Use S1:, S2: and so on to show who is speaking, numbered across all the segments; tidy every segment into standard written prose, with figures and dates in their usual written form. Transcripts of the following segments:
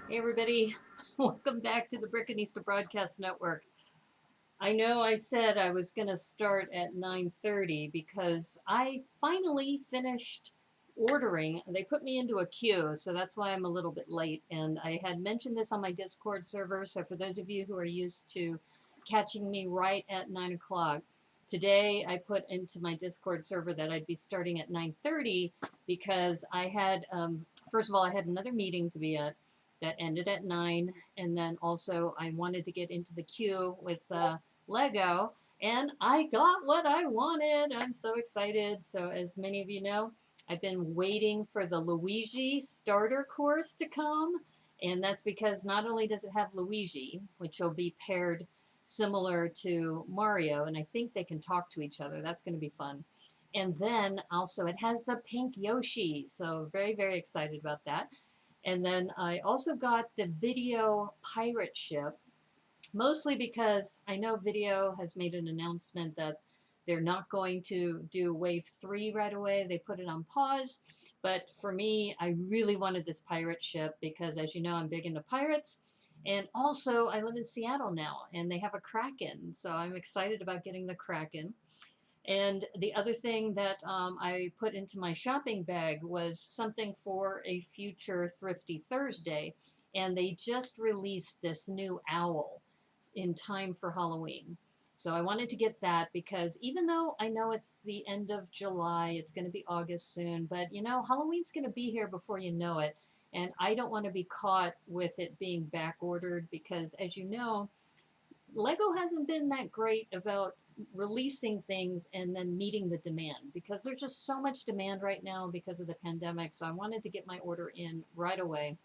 S1: Hey everybody, welcome back to the Brickanista Broadcast Network. I know I said I was going to start at 9:30 because I finally finished ordering. They put me into a queue, so that's why I'm a little bit late. And I had mentioned this on my Discord server, so for those of you who are used to catching me right at 9 o'clock, today I put into my Discord server that I'd be starting at 9:30 because I had, first of all, I had another meeting to be at that ended at 9, and then also I wanted to get into the queue with Lego, and I got what I wanted. I'm so excited. So, as many of you know, I've been waiting for the Luigi starter course to come, and that's because not only does it have Luigi, which will be paired similar to Mario, and I think they can talk to each other. That's going to be fun. And then also it has the pink Yoshi, so very, very excited about that. And then I also got the video pirate ship, mostly because I know Video has made an announcement that they're not going to do wave 3 right away. They put it on pause. But for me, I really wanted this pirate ship because, as you know, I'm big into pirates. And also, I live in Seattle now, and they have a Kraken. So I'm excited about getting the Kraken. And the other thing that I put into my shopping bag was something for a future Thrifty Thursday. And they just released this new owl in time for Halloween. So I wanted to get that because even though I know it's the end of July, it's going to be August soon, but you know, Halloween's going to be here before you know it. And I don't want to be caught with it being back ordered because, as you know, Lego hasn't been that great about releasing things and then meeting the demand because there's just so much demand right now because of the pandemic. So I wanted to get my order in right away.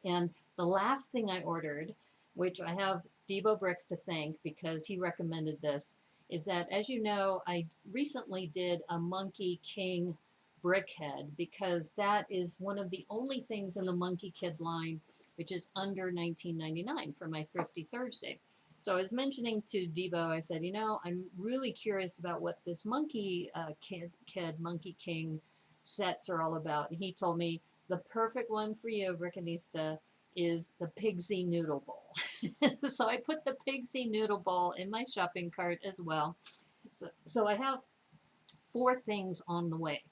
S1: And the last thing I ordered, which I have Debo Bricks to thank because he recommended this, is that, as you know, I recently did a Monkey King brick head because that is one of the only things in the Monkey Kid line which is under $19.99 for my Thrifty Thursday. So I was mentioning to Debo, I said, you know, I'm really curious about what this Monkey King sets are all about. And he told me the perfect one for you, Brickanista, is the Pigsy Noodle Bowl. So I put the Pigsy Noodle Bowl in my shopping cart as well. So I have 4 things on the way,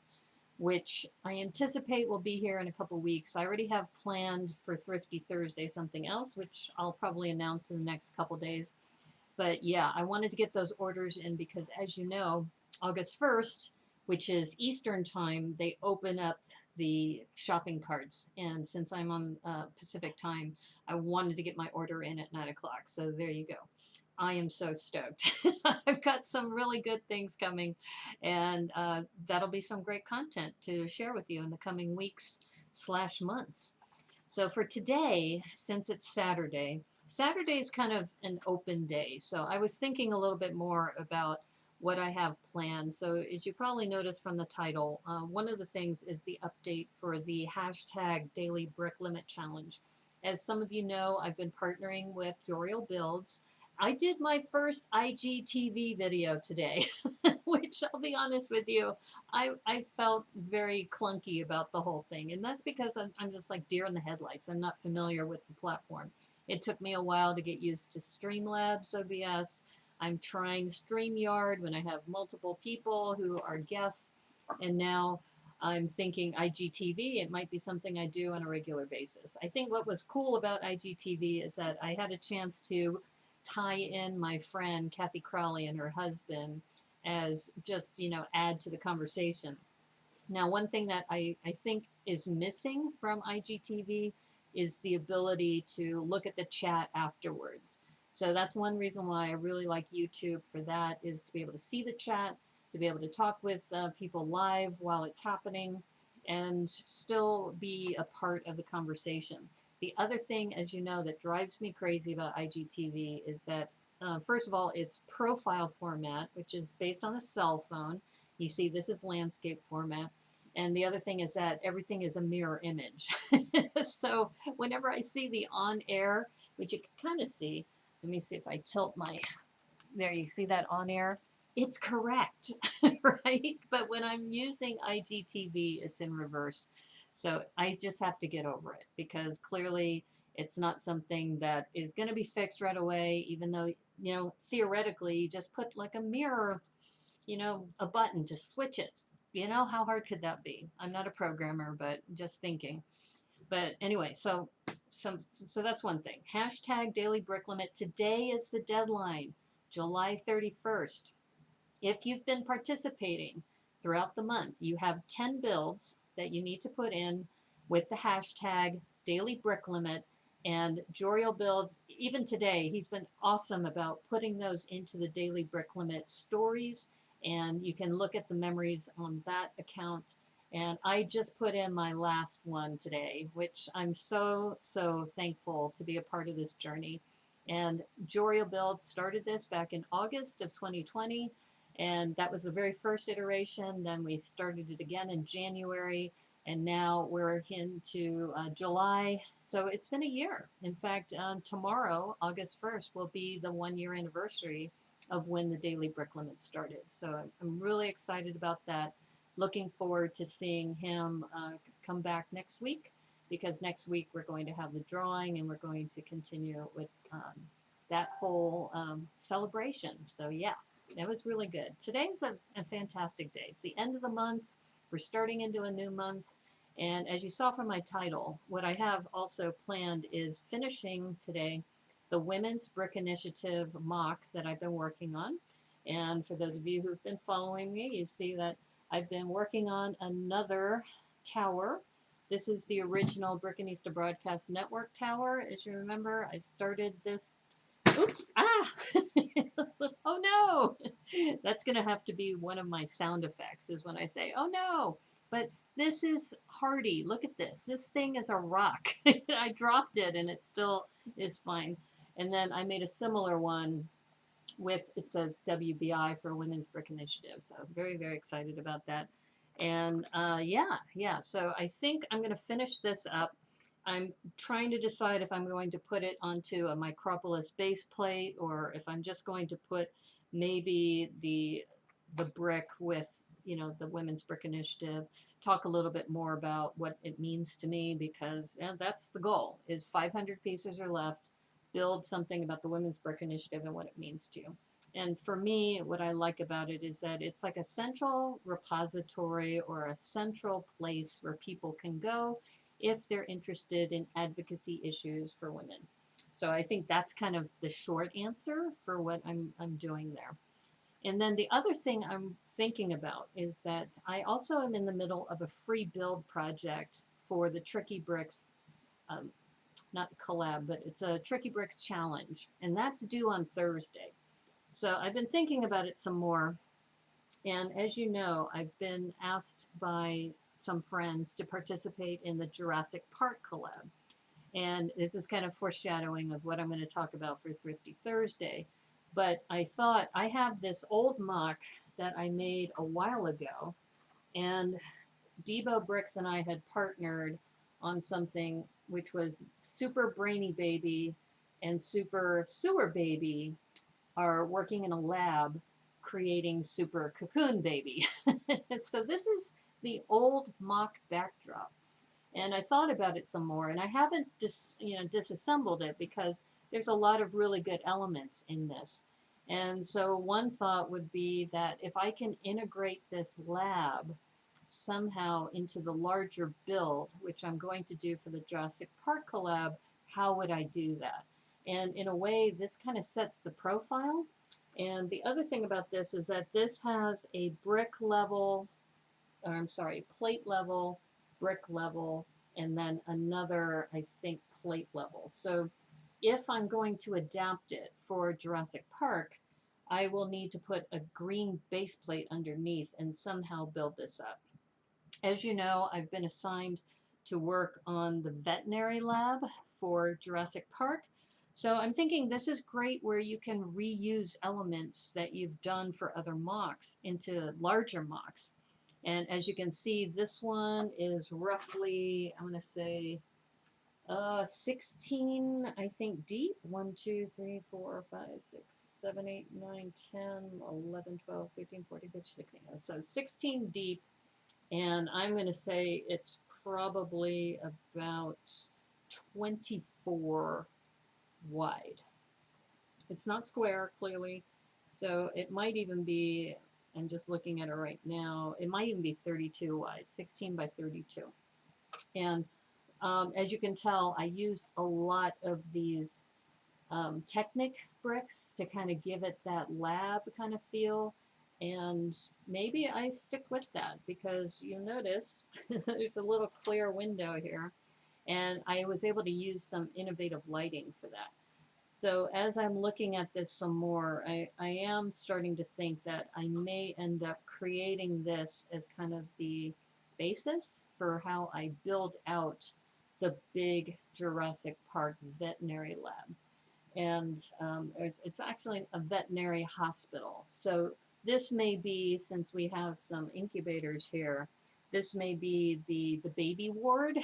S1: which I anticipate will be here in a couple weeks. I already have planned for Thrifty Thursday something else, which I'll probably announce in the next couple days. But yeah, I wanted to get those orders in because, as you know, August 1st, which is Eastern time, they open up the shopping carts. And since I'm on Pacific time, I wanted to get my order in at 9 o'clock. So there you go. I am so stoked. I've got some really good things coming, and that'll be some great content to share with you in the coming weeks/months. So for today, since it's Saturday, Saturday is kind of an open day. So I was thinking a little bit more about what I have planned. So as you probably noticed from the title, one of the things is the update for the hashtag Daily Brick Limit Challenge. As some of you know, I've been partnering with Joriel Builds. I did my first IGTV video today, which I'll be honest with you, I felt very clunky about the whole thing. And that's because I'm just like deer in the headlights. I'm not familiar with the platform. It took me a while to get used to Streamlabs OBS. I'm trying StreamYard when I have multiple people who are guests. And now I'm thinking IGTV, it might be something I do on a regular basis. I think what was cool about IGTV is that I had a chance to tie in my friend Kathy Crowley and her husband as just, you know, add to the conversation. Now, one thing that I think is missing from IGTV is the ability to look at the chat afterwards. So that's one reason why I really like YouTube for that, is to be able to see the chat, to be able to talk with people live while it's happening, and still be a part of the conversation. The other thing, as you know, that drives me crazy about IGTV is that, first of all, it's profile format, which is based on a cell phone. You see, this is landscape format. And the other thing is that everything is a mirror image. So whenever I see the on air, which you can kind of see, let me see if I tilt my, there you see that on air? It's correct, right? But when I'm using IGTV, it's in reverse. So I just have to get over it because clearly It's not something that is going to be fixed right away, even though, you know, theoretically, you just put like a mirror, you know, a button to switch it. You know, how hard could that be? I'm not a programmer, but just thinking. But anyway, so that's one thing. Hashtag daily brick limit. Today is the deadline, July 31st. If you've been participating throughout the month, you have 10 builds that you need to put in with the hashtag daily brick limit. And Joriel Builds, even today, he's been awesome about putting those into the daily brick limit stories. And you can look at the memories on that account. And I just put in my last one today, which I'm so, so thankful to be a part of this journey. And Joriel Builds started this back in August of 2020. And that was the very first iteration. Then we started it again in January, and now we're into July. So it's been a year. In fact, tomorrow, August 1st, will be the 1 year anniversary of when the daily brick limit started. So I'm really excited about that. Looking forward to seeing him come back next week, because next week we're going to have the drawing and we're going to continue with that whole celebration. So yeah. It was really good. Today's a fantastic day. It's the end of the month. We're starting into a new month. And as you saw from my title, what I have also planned is finishing today the Women's Brick Initiative MOC that I've been working on. And for those of you who've been following me, you see that I've been working on another tower. This is the original Brickanista Broadcast Network tower. As you remember, I started this. Oops, oh no, that's going to have to be one of my sound effects, is when I say, oh no, but this is hardy. Look at this. This thing is a rock. I dropped it and it still is fine. And then I made a similar one with, it says WBI for Women's Brick Initiative. So very, very excited about that. And yeah. So I think I'm going to finish this up. I'm trying to decide if I'm going to put it onto a Micropolis base plate, or if I'm just going to put maybe the brick with, you know, the Women's Brick Initiative. Talk a little bit more about what it means to me, because that's the goal, is 500 pieces are left. Build something about the Women's Brick Initiative and what it means to you. And for me, what I like about it is that it's like a central repository or a central place where people can go if they're interested in advocacy issues for women. So I think that's kind of the short answer for what I'm doing there. And then the other thing I'm thinking about is that I also am in the middle of a free build project for the Tricky Bricks, not collab, but it's a Tricky Bricks challenge, and that's due on Thursday. So I've been thinking about it some more. And as you know, I've been asked by some friends to participate in the Jurassic Park collab. And this is kind of foreshadowing of what I'm going to talk about for Thrifty Thursday. But I thought, I have this old MOC that I made a while ago, and Debo Bricks and I had partnered on something which was Super Brainy Baby and Super Sewer Baby are working in a lab creating Super Cocoon Baby. So this is the old MOC backdrop. And I thought about it some more, and I haven't disassembled it, because there's a lot of really good elements in this. And so one thought would be that if I can integrate this lab somehow into the larger build, which I'm going to do for the Jurassic Park collab, how would I do that? And in a way, this kind of sets the profile. And the other thing about this is that this has a brick level, or I'm sorry, plate level, brick level, and then another, I think, plate level. So if I'm going to adapt it for Jurassic Park, I will need to put a green base plate underneath and somehow build this up. As you know, I've been assigned to work on the veterinary lab for Jurassic Park. So I'm thinking this is great where you can reuse elements that you've done for other MOCs into larger MOCs. And as you can see, this one is roughly, I'm going to say, 16, I think, deep. 1, 2, 3, 4, 5, 6, 7, 8, 9, 10, 11, 12, 13, 14, 15, 16. So 16 deep. And I'm going to say it's probably about 24 wide. It's not square, clearly, so it might even be, I'm just looking at it right now, it might even be 32 wide, 16 by 32. And as you can tell, I used a lot of these Technic bricks to kind of give it that lab kind of feel. And maybe I stick with that because you notice there's a little clear window here. And I was able to use some innovative lighting for that. So as I'm looking at this some more, I am starting to think that I may end up creating this as kind of the basis for how I build out the big Jurassic Park veterinary lab. And it's actually a veterinary hospital. So this may be, since we have some incubators here, this may be the baby ward.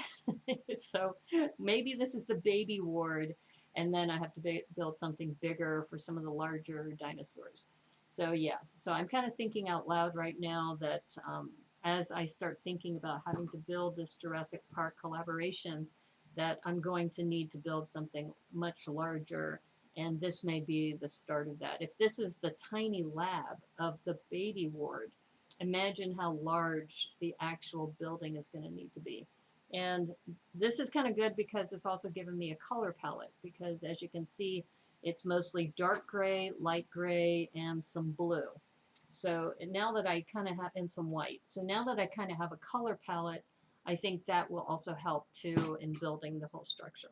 S1: So maybe this is the baby ward, and then I have to build something bigger for some of the larger dinosaurs. So yeah, so I'm kind of thinking out loud right now that as I start thinking about having to build this Jurassic Park collaboration, that I'm going to need to build something much larger, and this may be the start of that. If this is the tiny lab of the baby ward, imagine how large the actual building is going to need to be. And this is kind of good because it's also given me a color palette, because as you can see, it's mostly dark gray, light gray, and some blue. So now that I kind of have, and some white. So now that I kind of have a color palette, I think that will also help too in building the whole structure.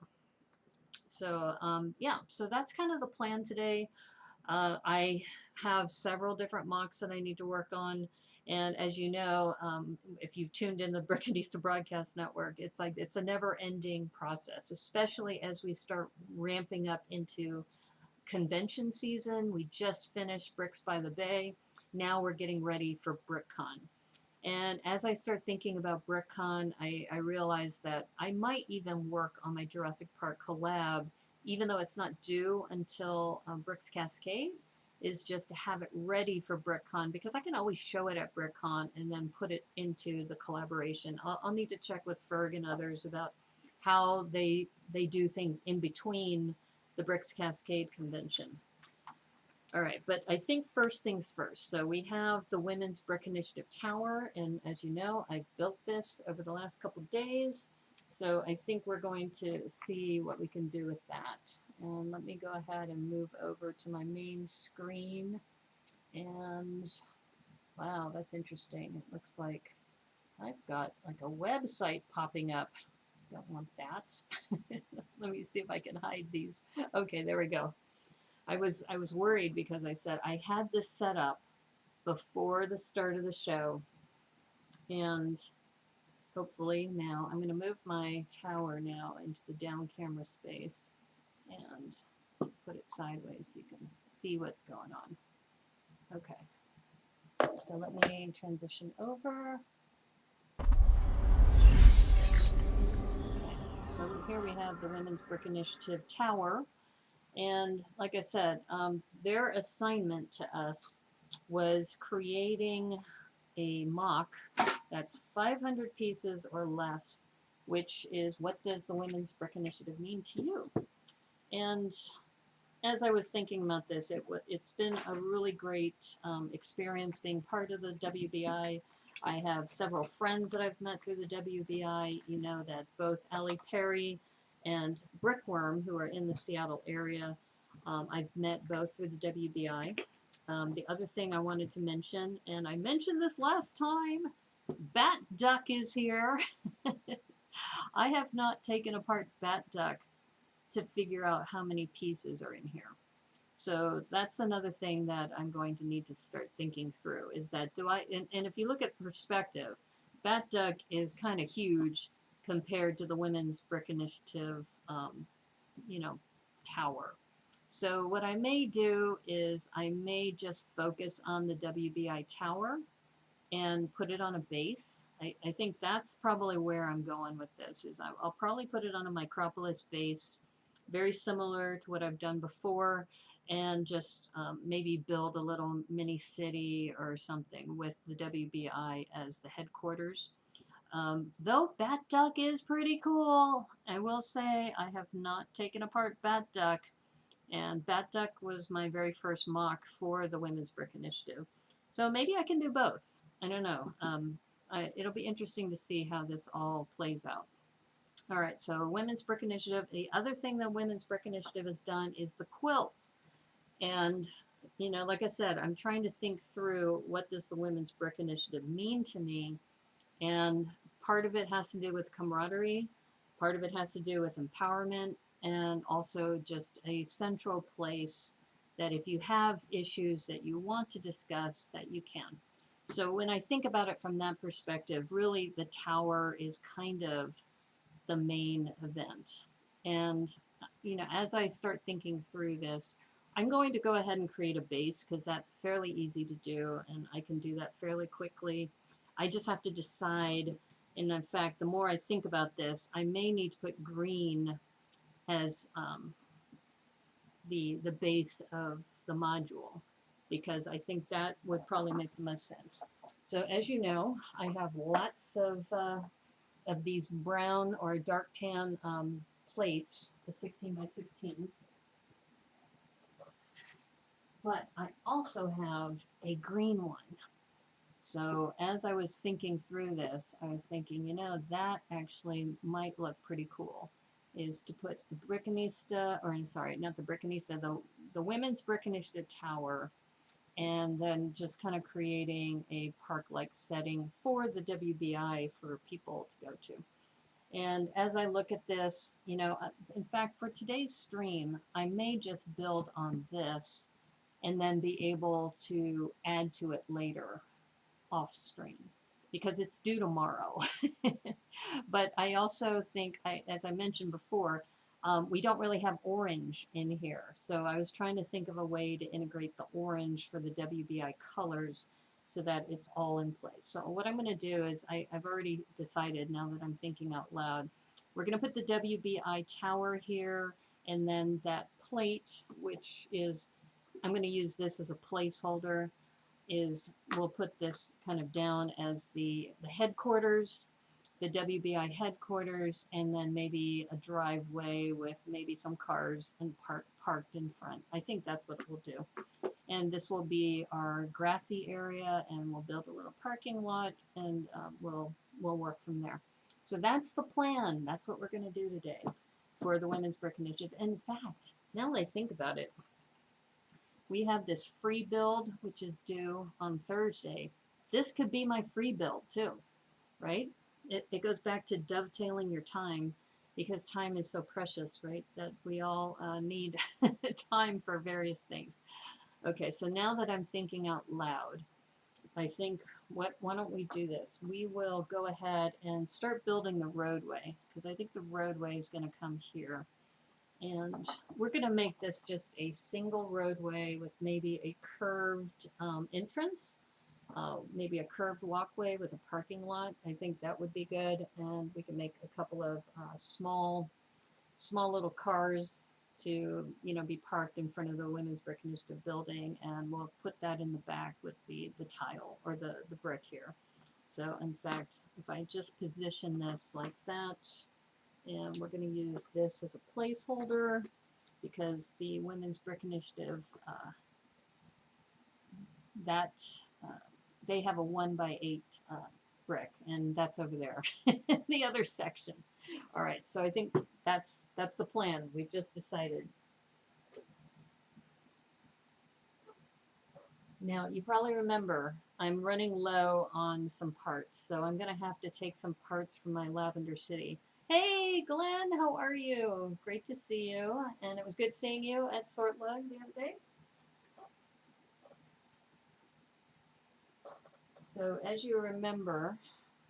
S1: So yeah, so that's kind of the plan today. I have several different MOCs that I need to work on. And as you know, if you've tuned in the Brickanista Broadcast Network, it's like it's a never-ending process, especially as we start ramping up into convention season. We just finished Brics by the Bay. Now we're getting ready for BricCon. And as I start thinking about BricCon, I realize that I might even work on my Jurassic Park collab, even though it's not due until Bric's Cascade, is just to have it ready for BricCon, because I can always show it at BricCon and then put it into the collaboration. I'll need to check with Ferg and others about how they do things in between the Bric's Cascade convention. All right, but I think first things first. So we have the Women's Bric Initiative Tower, and as you know, I've built this over the last couple of days. So I think we're going to see what we can do with that. And let me go ahead and move over to my main screen. And wow, that's interesting. It looks like I've got like a website popping up. Don't want that. Let me see if I can hide these. Okay, there we go. I was worried because I said I had this set up before the start of the show, and hopefully now I'm going to move my tower now into the down camera space and put it sideways so you can see what's going on. Okay, so let me transition over. Okay. So here we have the Women's Bric Initiative Tower. And like I said, their assignment to us was creating a MOC that's 500 pieces or less, which is what does the Women's Bric Initiative mean to you? And as I was thinking about this, it's been a really great experience being part of the WBI. I have several friends that I've met through the WBI. You know that both Ellie Perry and Brickworm, who are in the Seattle area, I've met both through the WBI. The other thing I wanted to mention, and I mentioned this last time, Bat Duck is here. I have not taken apart Bat Duck to figure out how many pieces are in here. So that's another thing that I'm going to need to start thinking through, is that and if you look at perspective, Bat Duck is kind of huge compared to the Women's Bric Initiative, you know, tower. So what I may do is I may just focus on the WBI tower and put it on a base. I think that's probably where I'm going with this, is I'll probably put it on a Micropolis base, very similar to what I've done before, and just maybe build a little mini city or something with the WBI as the headquarters. Though Bat Duck is pretty cool, I will say I have not taken apart Bat Duck, and Bat Duck was my very first mock for the Women's Brick Initiative. So maybe I can do both. I don't know. It'll be interesting to see how this all plays out. All right, so Women's Brick Initiative. The other thing that Women's Brick Initiative has done is the quilts. And, you know, like I said, I'm trying to think through what does the Women's Brick Initiative mean to me. And part of it has to do with camaraderie. Part of it has to do with empowerment, and also just a central place that if you have issues that you want to discuss, that you can. So when I think about it from that perspective, really the tower is kind of the main event. And, you know, as I start thinking through this, I'm going to go ahead and create a base because that's fairly easy to do, and I can do that fairly quickly. I just have to decide, and in fact, the more I think about this, I may need to put green as the base of the module, because I think that would probably make the most sense. So as you know, I have lots of these brown or dark tan plates, the 16 by 16s. But I also have a green one. So as I was thinking through this, I was thinking, you know, that actually might look pretty cool, is to put the Brickanista, or sorry, not the Brickanista, the Women's Brickanista Tower, and then just kind of creating a park-like setting for the WBI for people to go to. And as I look at this, you know, in fact, for today's stream, I may just build on this and then be able to add to it later off stream, because it's due tomorrow. But I also think, as I mentioned before, we don't really have orange in here. So I was trying to think of a way to integrate the orange for the WBI colors so that it's all in place. So what I'm going to do is I've already decided, now that I'm thinking out loud, we're going to put the WBI tower here, and then that plate, which is, I'm going to use this as a placeholder, is we'll put this kind of down as the headquarters, the WBI headquarters, and then maybe a driveway with maybe some cars and parked in front. I think that's what we'll do. And this will be our grassy area, and we'll build a little parking lot, and we'll work from there. So that's the plan. That's what we're going to do today for the Women's Brick Initiative. In fact, now that I think about it, we have this free build, which is due on Thursday. This could be my free build too, right? It goes back to dovetailing your time, because time is so precious, right? That we all need time for various things. Okay, so now that I'm thinking out loud, I think, why don't we do this? We will go ahead and start building the roadway, because I think the roadway is going to come here. And we're going to make this just a single roadway with maybe a curved entrance, maybe a curved walkway with a parking lot. I think that would be good. And we can make a couple of small little cars to, you know, be parked in front of the Women's Brick Initiative building, and we'll put that in the back with the tile or the brick here. So in fact, if I just position this like that, and we're going to use this as a placeholder, because the Women's Brick Initiative, they have a 1x8 brick, and that's over there, the other section. All right, so I think that's the plan. We've just decided. Now, you probably remember I'm running low on some parts, so I'm going to have to take some parts from my Lavender City. Hey, Glenn, how are you? Great to see you. And it was good seeing you at Sort Lug the other day. So as you remember,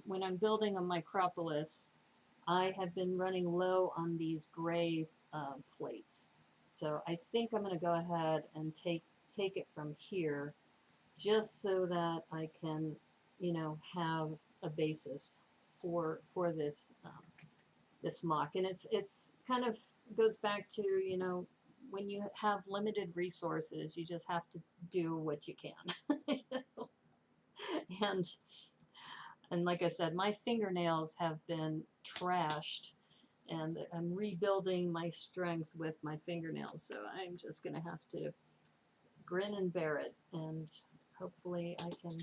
S1: when I'm building a micropolis, I have been running low on these gray plates. So I think I'm going to go ahead and take it from here, just so that I can, you know, have a basis for this this mock. And it's kind of goes back to, you know, when you have limited resources, you just have to do what you can. And And like I said, my fingernails have been trashed, and I'm rebuilding my strength with my fingernails. So I'm just going to have to grin and bear it, and hopefully I can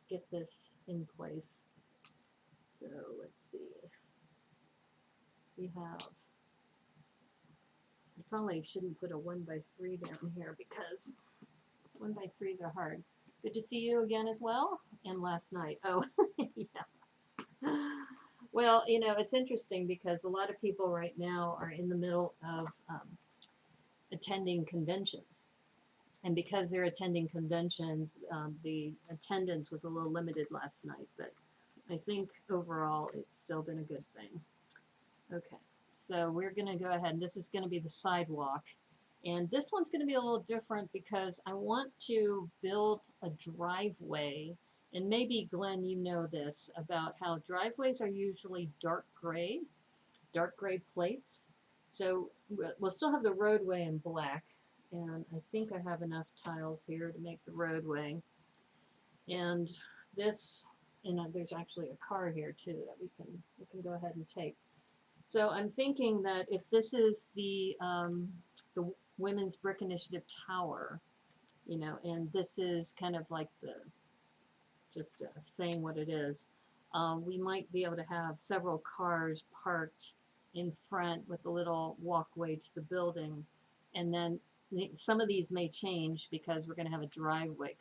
S1: get this in place. So let's see. We have, I probably shouldn't put a 1x3 down here because 1x3s are hard. Good to see you again as well. And last night. Oh, yeah. Well, you know, it's interesting because a lot of people right now are in the middle of attending conventions. And because they're attending conventions, the attendance was a little limited last night. But I think overall it's still been a good thing. Okay, so we're going to go ahead, and this is going to be the sidewalk. And this one's going to be a little different because I want to build a driveway. And maybe, Glenn, you know this about how driveways are usually dark gray plates. So we'll still have the roadway in black. And I think I have enough tiles here to make the roadway. And this, and there's actually a car here too that we can go ahead and take. So I'm thinking that if this is the Women's Bric Initiative Tower, you know, and this is kind of like the, just saying what it is, we might be able to have several cars parked in front with a little walkway to the building. And then some of these may change because we're going to have a driveway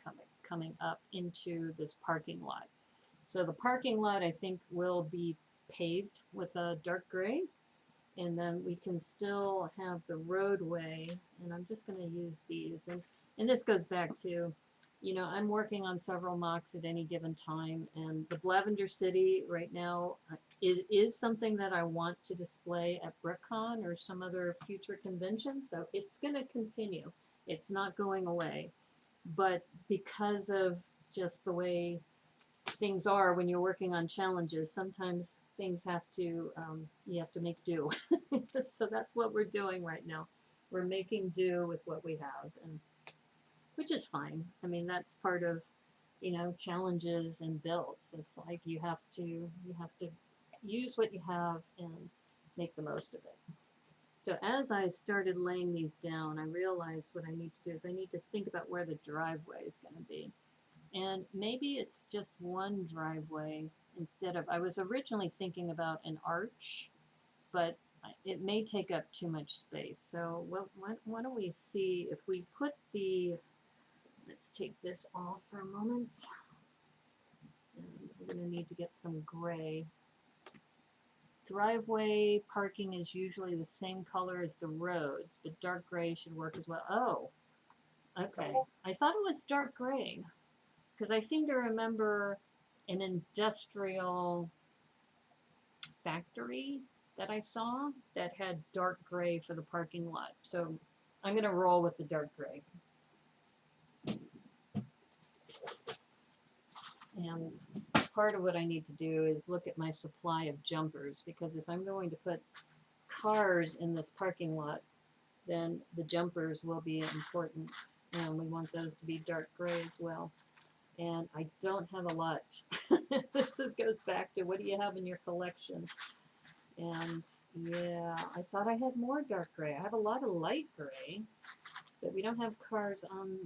S1: coming up into this parking lot. So the parking lot, I think, will be paved with a dark gray, and then we can still have the roadway, and I'm just going to use these, and this goes back to, you know, I'm working on several MOCs at any given time, and the Lavender City right now, it is something that I want to display at BricCon or some other future convention, so it's going to continue. It's not going away, but because of just the way things are when you're working on challenges, sometimes things have to, you have to make do. So that's what we're doing right now. We're making do with what we have, and which is fine. I mean, that's part of, you know, challenges and builds. It's like you have to use what you have and make the most of it. So as I started laying these down, I realized what I need to do is I need to think about where the driveway is going to be. And maybe it's just one driveway instead of, I was originally thinking about an arch, but it may take up too much space. So why don't we see if we put the, let's take this off for a moment. And we're going to need to get some gray. Driveway parking is usually the same color as the roads, but dark gray should work as well. Oh, okay. I thought it was dark gray, because I seem to remember an industrial factory that I saw that had dark gray for the parking lot. So I'm going to roll with the dark gray. And part of what I need to do is look at my supply of jumpers, because if I'm going to put cars in this parking lot, then the jumpers will be important, and we want those to be dark gray as well. And I don't have a lot. This goes back to, what do you have in your collection? And yeah, I thought I had more dark gray. I have a lot of light gray, but we don't have cars on,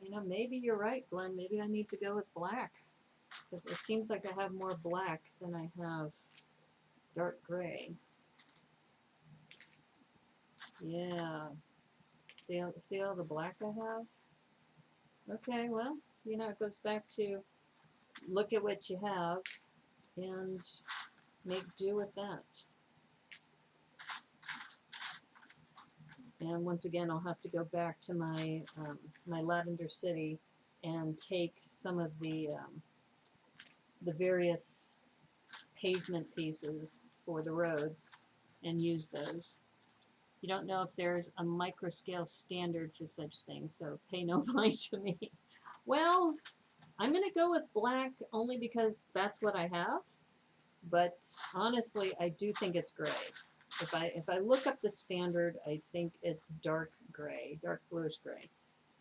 S1: you know, maybe you're right, Glenn. Maybe I need to go with black, because it seems like I have more black than I have dark gray. Yeah. See all the black I have? Okay, well, you know, it goes back to look at what you have and make do with that. And once again, I'll have to go back to my my Lavender City and take some of the various pavement pieces for the roads and use those. You don't know if there's a microscale standard for such things, so pay no mind to me. Well, I'm going to go with black only because that's what I have, but honestly, I do think it's gray. If I look up the standard, I think it's dark gray, dark bluish gray.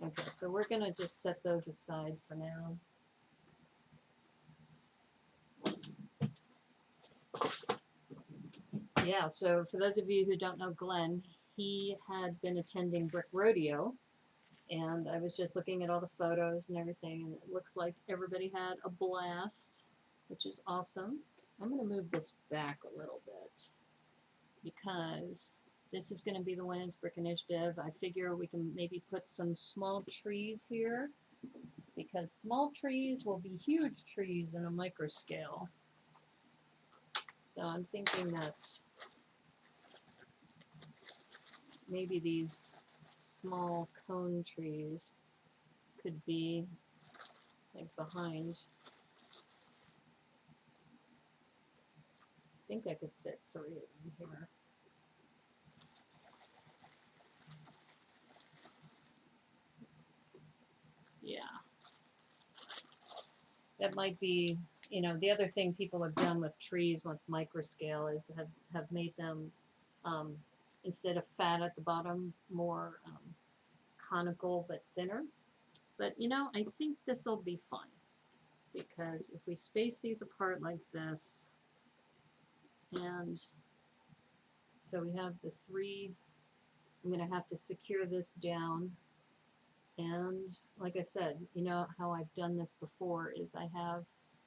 S1: Okay, so we're going to just set those aside for now. Yeah, so for those of you who don't know Glenn, he had been attending Bric Rodeo, and I was just looking at all the photos and everything, and it looks like everybody had a blast, which is awesome. I'm going to move this back a little bit because this is going to be the Women's Bric Initiative. I figure we can maybe put some small trees here because small trees will be huge trees in a micro scale. So I'm thinking that maybe these small cone trees could be like behind. I think I could fit 3 of them here. Yeah. That might be, you know, the other thing people have done with trees with microscale is have made them, instead of fat at the bottom, more conical but thinner. But, you know, I think this will be fine because if we space these apart like this, and so we have the 3, I'm going to have to secure this down. And like I said, you know how I've done this before is I have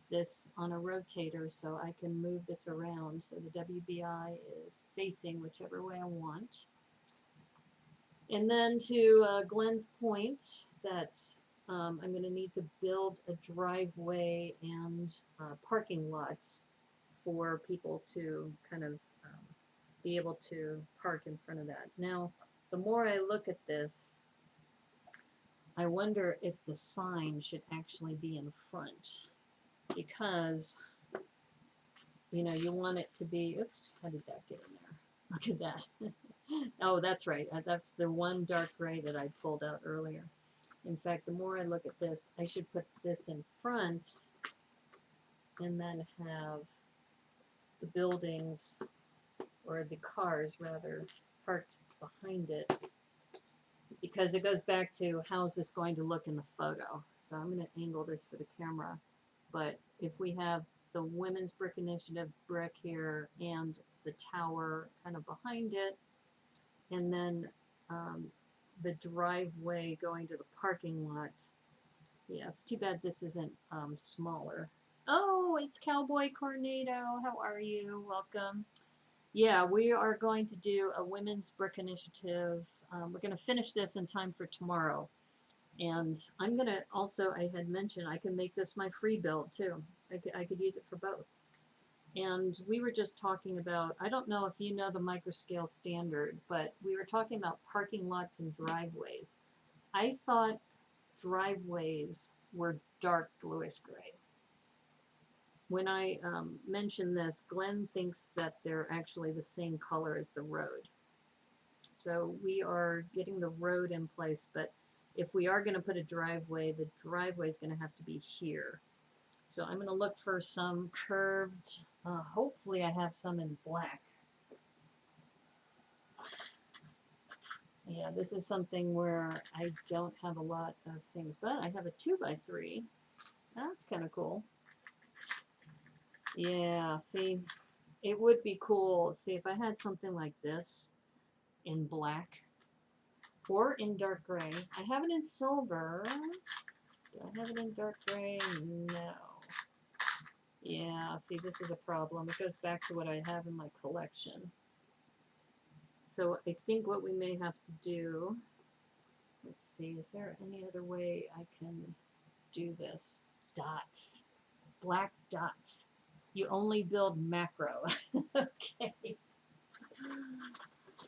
S1: this on a rotator so I can move this around so the WBI is facing whichever way I want. And then to Glenn's point that I'm going to need to build a driveway and parking lot for people to kind of be able to park in front of that. Now, the more I look at this, I wonder if the sign should actually be in front because, you know, you want it to be, oops, how did that get in there? Look at that. Oh, that's right. That's the one dark gray that I pulled out earlier. In fact, the more I look at this, I should put this in front and then have the buildings, or the cars rather, parked behind it. Because it goes back to how's this going to look in the photo. So I'm going to angle this for the camera. But if we have the Women's Bric Initiative brick here and the tower kind of behind it, and then the driveway going to the parking lot. Yeah, it's too bad this isn't smaller. Oh, it's Cowboy Cornado. How are you? Welcome. Yeah, we are going to do a Women's Bric Initiative. We're going to finish this in time for tomorrow. And I'm going to also, I had mentioned, I can make this my free build too. I could use it for both. And we were just talking about, I don't know if you know the microscale standard, but we were talking about parking lots and driveways. I thought driveways were dark bluish gray. When I mentioned this, Glenn thinks that they're actually the same color as the road. So we are getting the road in place, but if we are going to put a driveway, the driveway is going to have to be here. So I'm going to look for some curved, hopefully I have some in black. Yeah, this is something where I don't have a lot of things, but I have a 2x3. That's kind of cool. Yeah, see, it would be cool. See, if I had something like this in black or in dark gray. I have it in silver. Do I have it in dark gray? No. Yeah, see, this is a problem. It goes back to what I have in my collection. So I think what we may have to do, let's see, is there any other way I can do this? Dots. Black dots. You only build macro. Okay.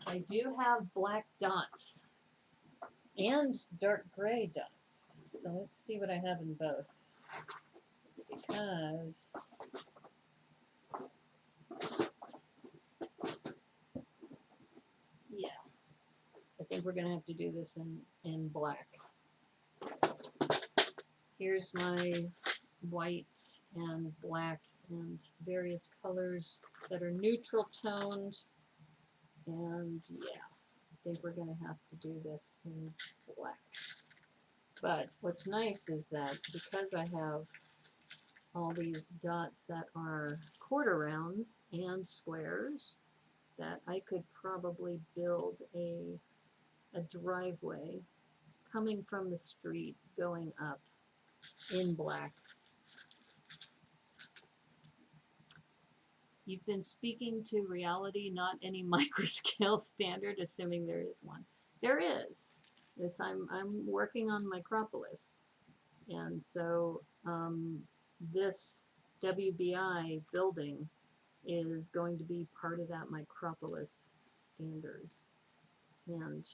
S1: I do have black dots and dark gray dots. So let's see what I have in both. Because yeah, I think we're gonna have to do this in black. Here's my white and black and various colors that are neutral toned. And yeah, I think we're gonna have to do this in black. But what's nice is that because I have all these dots that are quarter rounds and squares that I could probably build a driveway coming from the street going up in black. You've been speaking to reality, not any microscale standard, assuming there is one. There is. This, I'm working on Micropolis. And so this WBI building is going to be part of that Micropolis standard. And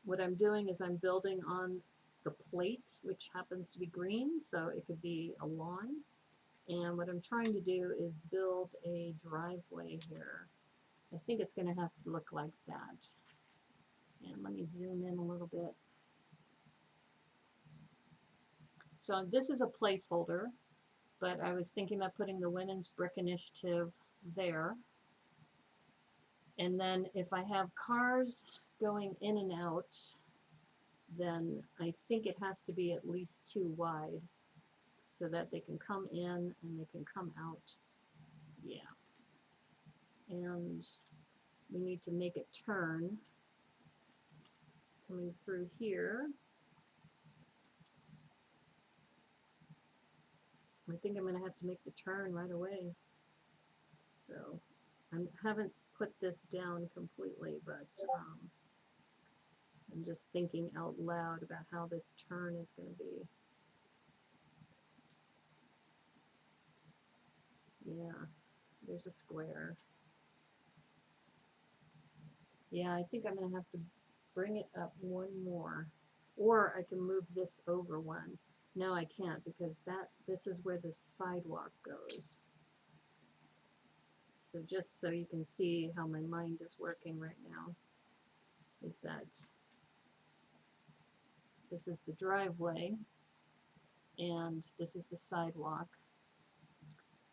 S1: what I'm doing is I'm building on the plate, which happens to be green, so it could be a lawn. And what I'm trying to do is build a driveway here. I think it's going to have to look like that. And let me zoom in a little bit. So this is a placeholder, but I was thinking about putting the Women's Bric Initiative there. And then if I have cars going in and out, then I think it has to be at least 2 wide so that they can come in and they can come out. Yeah. And we need to make it turn coming through here. I think I'm going to have to make the turn right away. So I haven't put this down completely, but I'm just thinking out loud about how this turn is going to be. Yeah, there's a square. Yeah, I think I'm going to have to bring it up one more. Or I can move this over one. No, I can't, because this is where the sidewalk goes. So just so you can see how my mind is working right now, is that this is the driveway, and this is the sidewalk,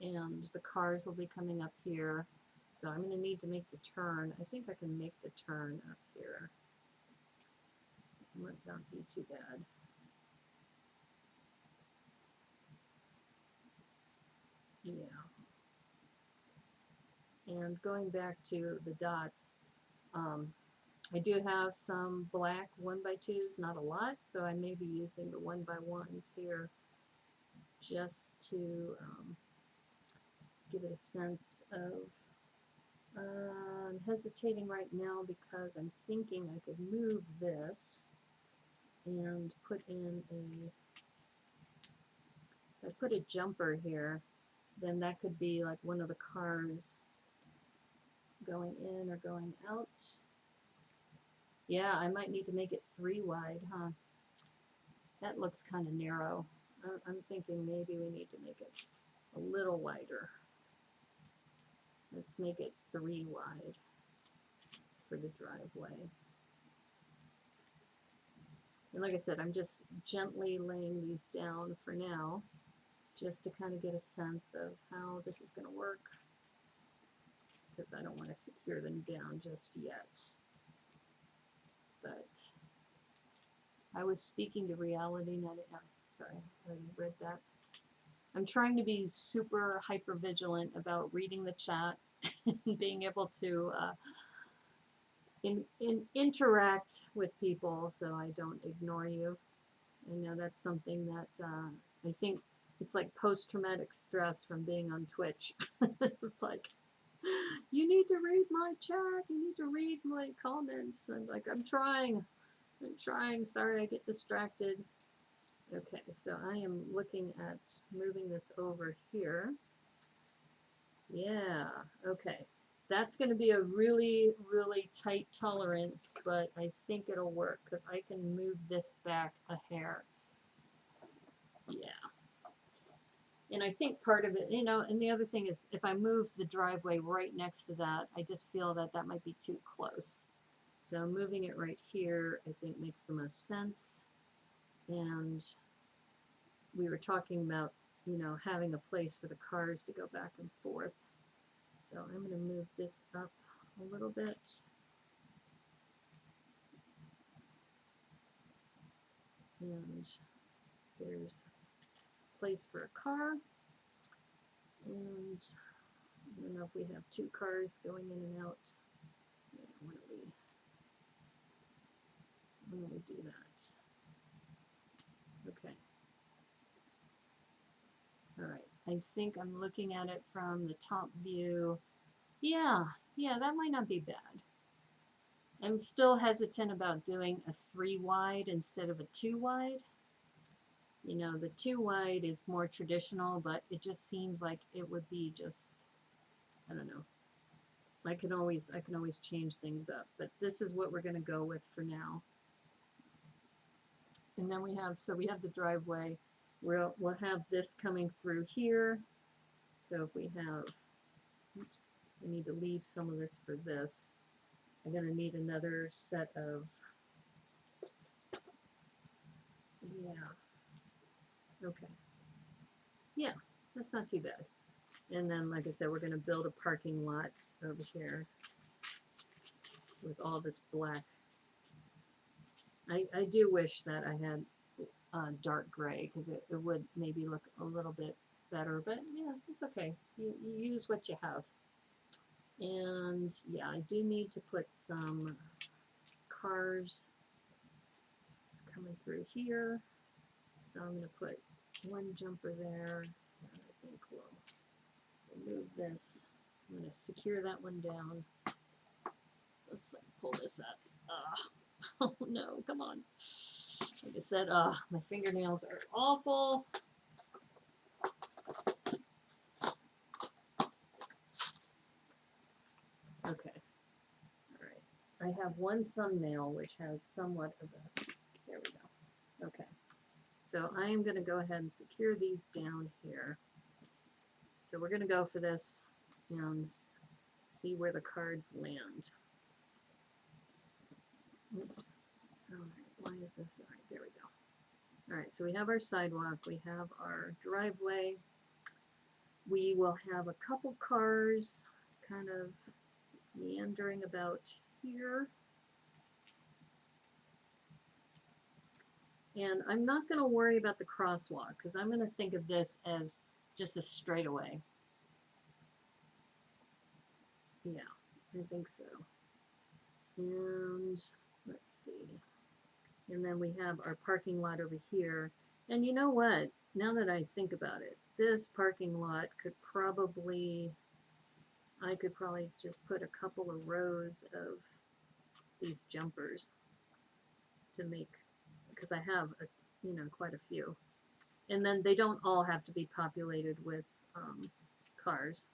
S1: and the cars will be coming up here. So I'm going to need to make the turn. I think I can make the turn up here. It might not be too bad. Yeah. And going back to the dots, I do have some black 1x2s, not a lot, so I may be using the 1x1s here just to give it a sense of, I'm hesitating right now because I'm thinking I could move this and put in if I put a jumper here, then that could be like one of the cars going in or going out. Yeah, I might need to make it 3 wide, huh? That looks kind of narrow. I'm thinking maybe we need to make it a little wider. Let's make it 3 wide for the driveway. And like I said, I'm just gently laying these down for now, just to kind of get a sense of how this is going to work, because I don't want to secure them down just yet. But I was speaking to reality, not sorry, I already read that. I'm trying to be super hyper vigilant about reading the chat and being able to interact with people so I don't ignore you. I know that's something that I think it's like post-traumatic stress from being on Twitch. It's like, you need to read my chat, you need to read my comments. And like, I'm trying, sorry I get distracted. Okay, so I am looking at moving this over here. Yeah, okay. That's going to be a really, really tight tolerance, but I think it'll work because I can move this back a hair. Yeah. And I think part of it, you know, and the other thing is if I move the driveway right next to that, I just feel that that might be too close. So moving it right here, I think makes the most sense. And we were talking about, you know, having a place for the cars to go back and forth. So I'm going to move this up a little bit. And there's a place for a car. And I don't know if we have two cars going in and out. Yeah, why don't we do that? Okay. All right. I think I'm looking at it from the top view. Yeah, that might not be bad. I'm still hesitant about doing a 3 wide instead of a 2 wide. You know, the 2 wide is more traditional, but it just seems like it would be just, I don't know. I can always change things up, but this is what we're going to go with for now. And then we have the driveway. We'll have this coming through here. So if we have, oops, we need to leave some of this for this. I'm going to need another set of, yeah, okay. Yeah, that's not too bad. And then, like I said, we're going to build a parking lot over here with all this black. I do wish that I had dark gray, because it would maybe look a little bit better, but yeah, it's okay. You use what you have. And yeah, I do need to put some cars coming through here. So I'm going to put one jumper there. And I think we'll move this. I'm going to secure that one down. Let's pull this up. Oh no, come on. Like I said, my fingernails are awful. Okay. All right. I have one thumbnail which has somewhat of a, there we go. Okay. So I am going to go ahead and secure these down here. So we're going to go for this and see where the cards land. Oops. All right. Why is this? All right. There we go. All right. So we have our sidewalk. We have our driveway. We will have a couple cars kind of meandering about here. And I'm not going to worry about the crosswalk, because I'm going to think of this as just a straightaway. Yeah, I think so. And let's see. And then we have our parking lot over here. And you know what? Now that I think about it, this parking lot could probably, I could probably just put a couple of rows of these jumpers to make, because I have quite a few. And then they don't all have to be populated with cars.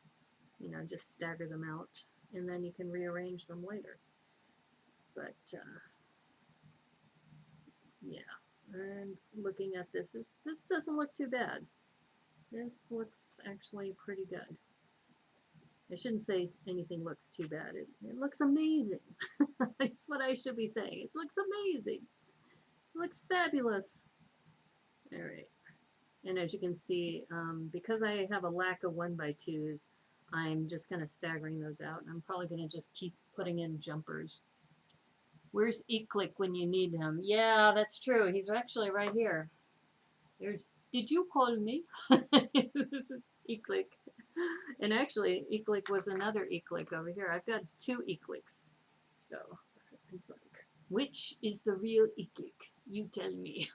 S1: You know, just stagger them out, and then you can rearrange them later. But yeah, and looking at this, this doesn't look too bad. This looks actually pretty good. I shouldn't say anything looks too bad. It looks amazing. That's what I should be saying. It looks amazing. It looks fabulous. All right. And as you can see, because I have a lack of 1x2s, I'm just kind of staggering those out. And I'm probably going to just keep putting in jumpers. Where's Eclick when you need him? Yeah, that's true. He's actually right here. Did you call me? This is Eclick. And actually, Eclick was another Eclick over here. I've got 2 Eclicks. So it's like, which is the real Eclick? You tell me.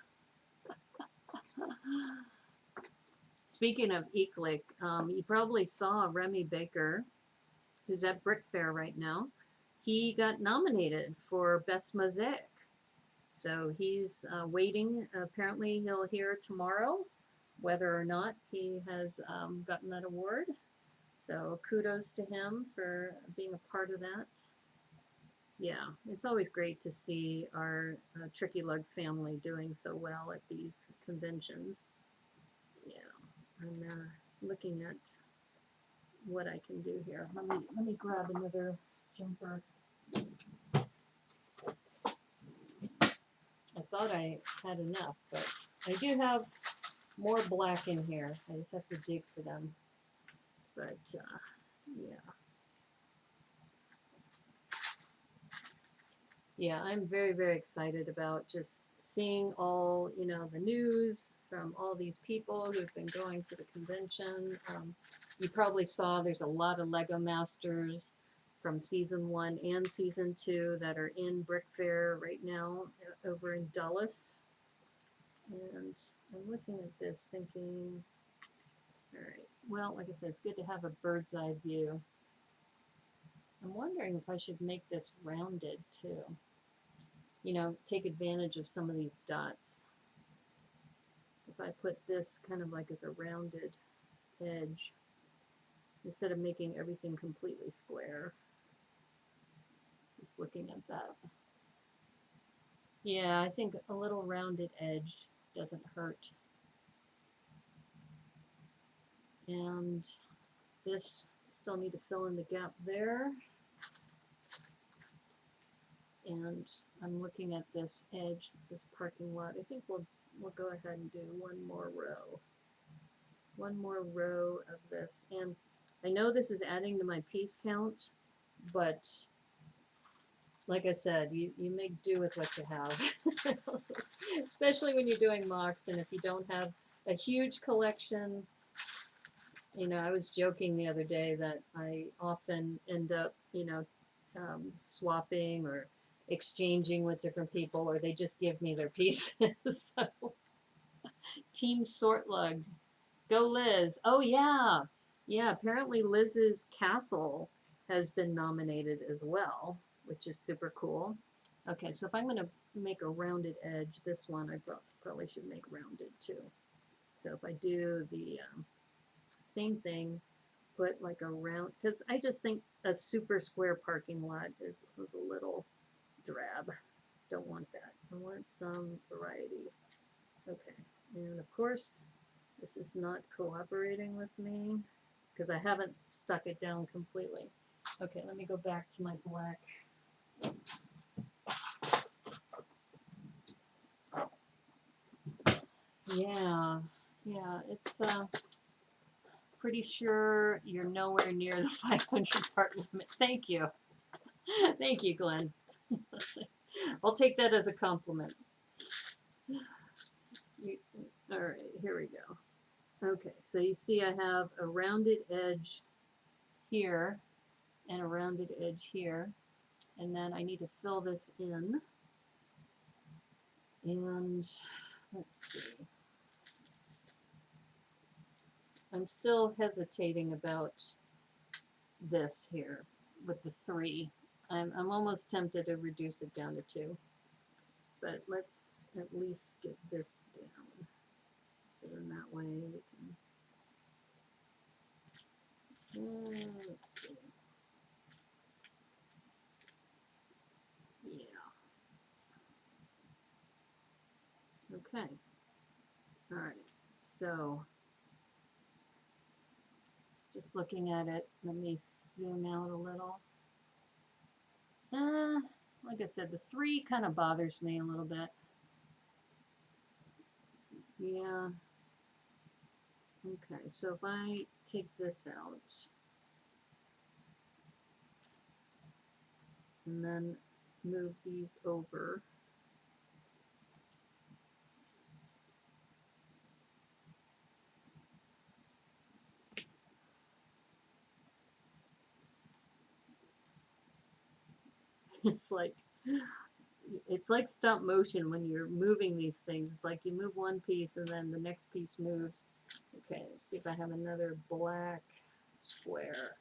S1: Speaking of Eclick, you probably saw Remy Baker, who's at Bric Fair right now. He got nominated for Best Mosaic. So he's waiting. Apparently he'll hear tomorrow whether or not he has gotten that award. So kudos to him for being a part of that. Yeah, it's always great to see our Tricky Lug family doing so well at these conventions. Yeah, I'm looking at what I can do here. Let me grab another jumper. I thought I had enough, but I do have more black in here. I just have to dig for them. But yeah. Yeah, I'm very, very excited about just seeing all, you know, the news from all these people who've been going to the convention. You probably saw there's a lot of Lego Masters from season 1 and season 2 that are in Bric Fair right now over in Dulles. And I'm looking at this thinking, all right, well, like I said, it's good to have a bird's eye view. I'm wondering if I should make this rounded too. You know, take advantage of some of these dots. If I put this kind of like as a rounded edge, instead of making everything completely square. Just looking at that. Yeah, I think a little rounded edge doesn't hurt. And this, still need to fill in the gap there. And I'm looking at this edge, this parking lot. I think we'll go ahead and do one more row. One more row of this. And I know this is adding to my piece count, but like I said, you make do with what you have. Especially when you're doing MOCs, and if you don't have a huge collection. You know, I was joking the other day that I often end up, you know, swapping or exchanging with different people, or they just give me their pieces. So, Team Sort Lugged. Go Liz. Oh, yeah. Yeah, apparently Liz's castle has been nominated as well, which is super cool. Okay, so if I'm going to make a rounded edge, this one I probably should make rounded too. So if I do the same thing, put like a round, because I just think a super square parking lot is a little drab. Don't want that. I want some variety. Okay, and of course, this is not cooperating with me because I haven't stuck it down completely. Okay, let me go back to my black. Yeah, it's pretty sure you're nowhere near the 500 part limit. Thank you. Thank you, Glenn. I'll take that as a compliment. All right, here we go. Okay, so you see I have a rounded edge here and a rounded edge here. And then I need to fill this in. And let's see. I'm still hesitating about this here with the 3. I'm almost tempted to reduce it down to 2. But let's at least get this down. So then that way we can, let's see. Yeah. Okay. All right. So just looking at it, let me zoom out a little. Like I said, the 3 kind of bothers me a little bit. Yeah. Okay, so if I take this out and then move these over. It's like stop motion when you're moving these things. It's like you move one piece and then the next piece moves. Okay, let's see if I have another black square.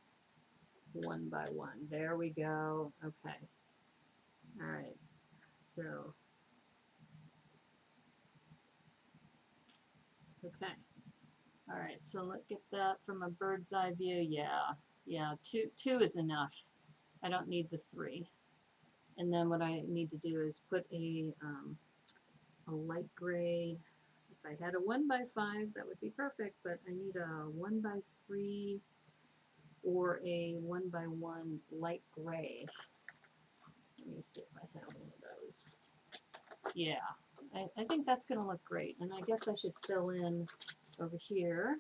S1: 1 by 1. There we go. Okay. All right. So, okay. All right. So let's get that from a bird's eye view. Yeah. Two is enough. I don't need the 3. And then what I need to do is put a light gray. If I had a 1 by 5, that would be perfect, but I need a 1 by 3 or a 1 by 1 light gray. Let me see if I have one of those. Yeah, I think that's going to look great. And I guess I should fill in over here.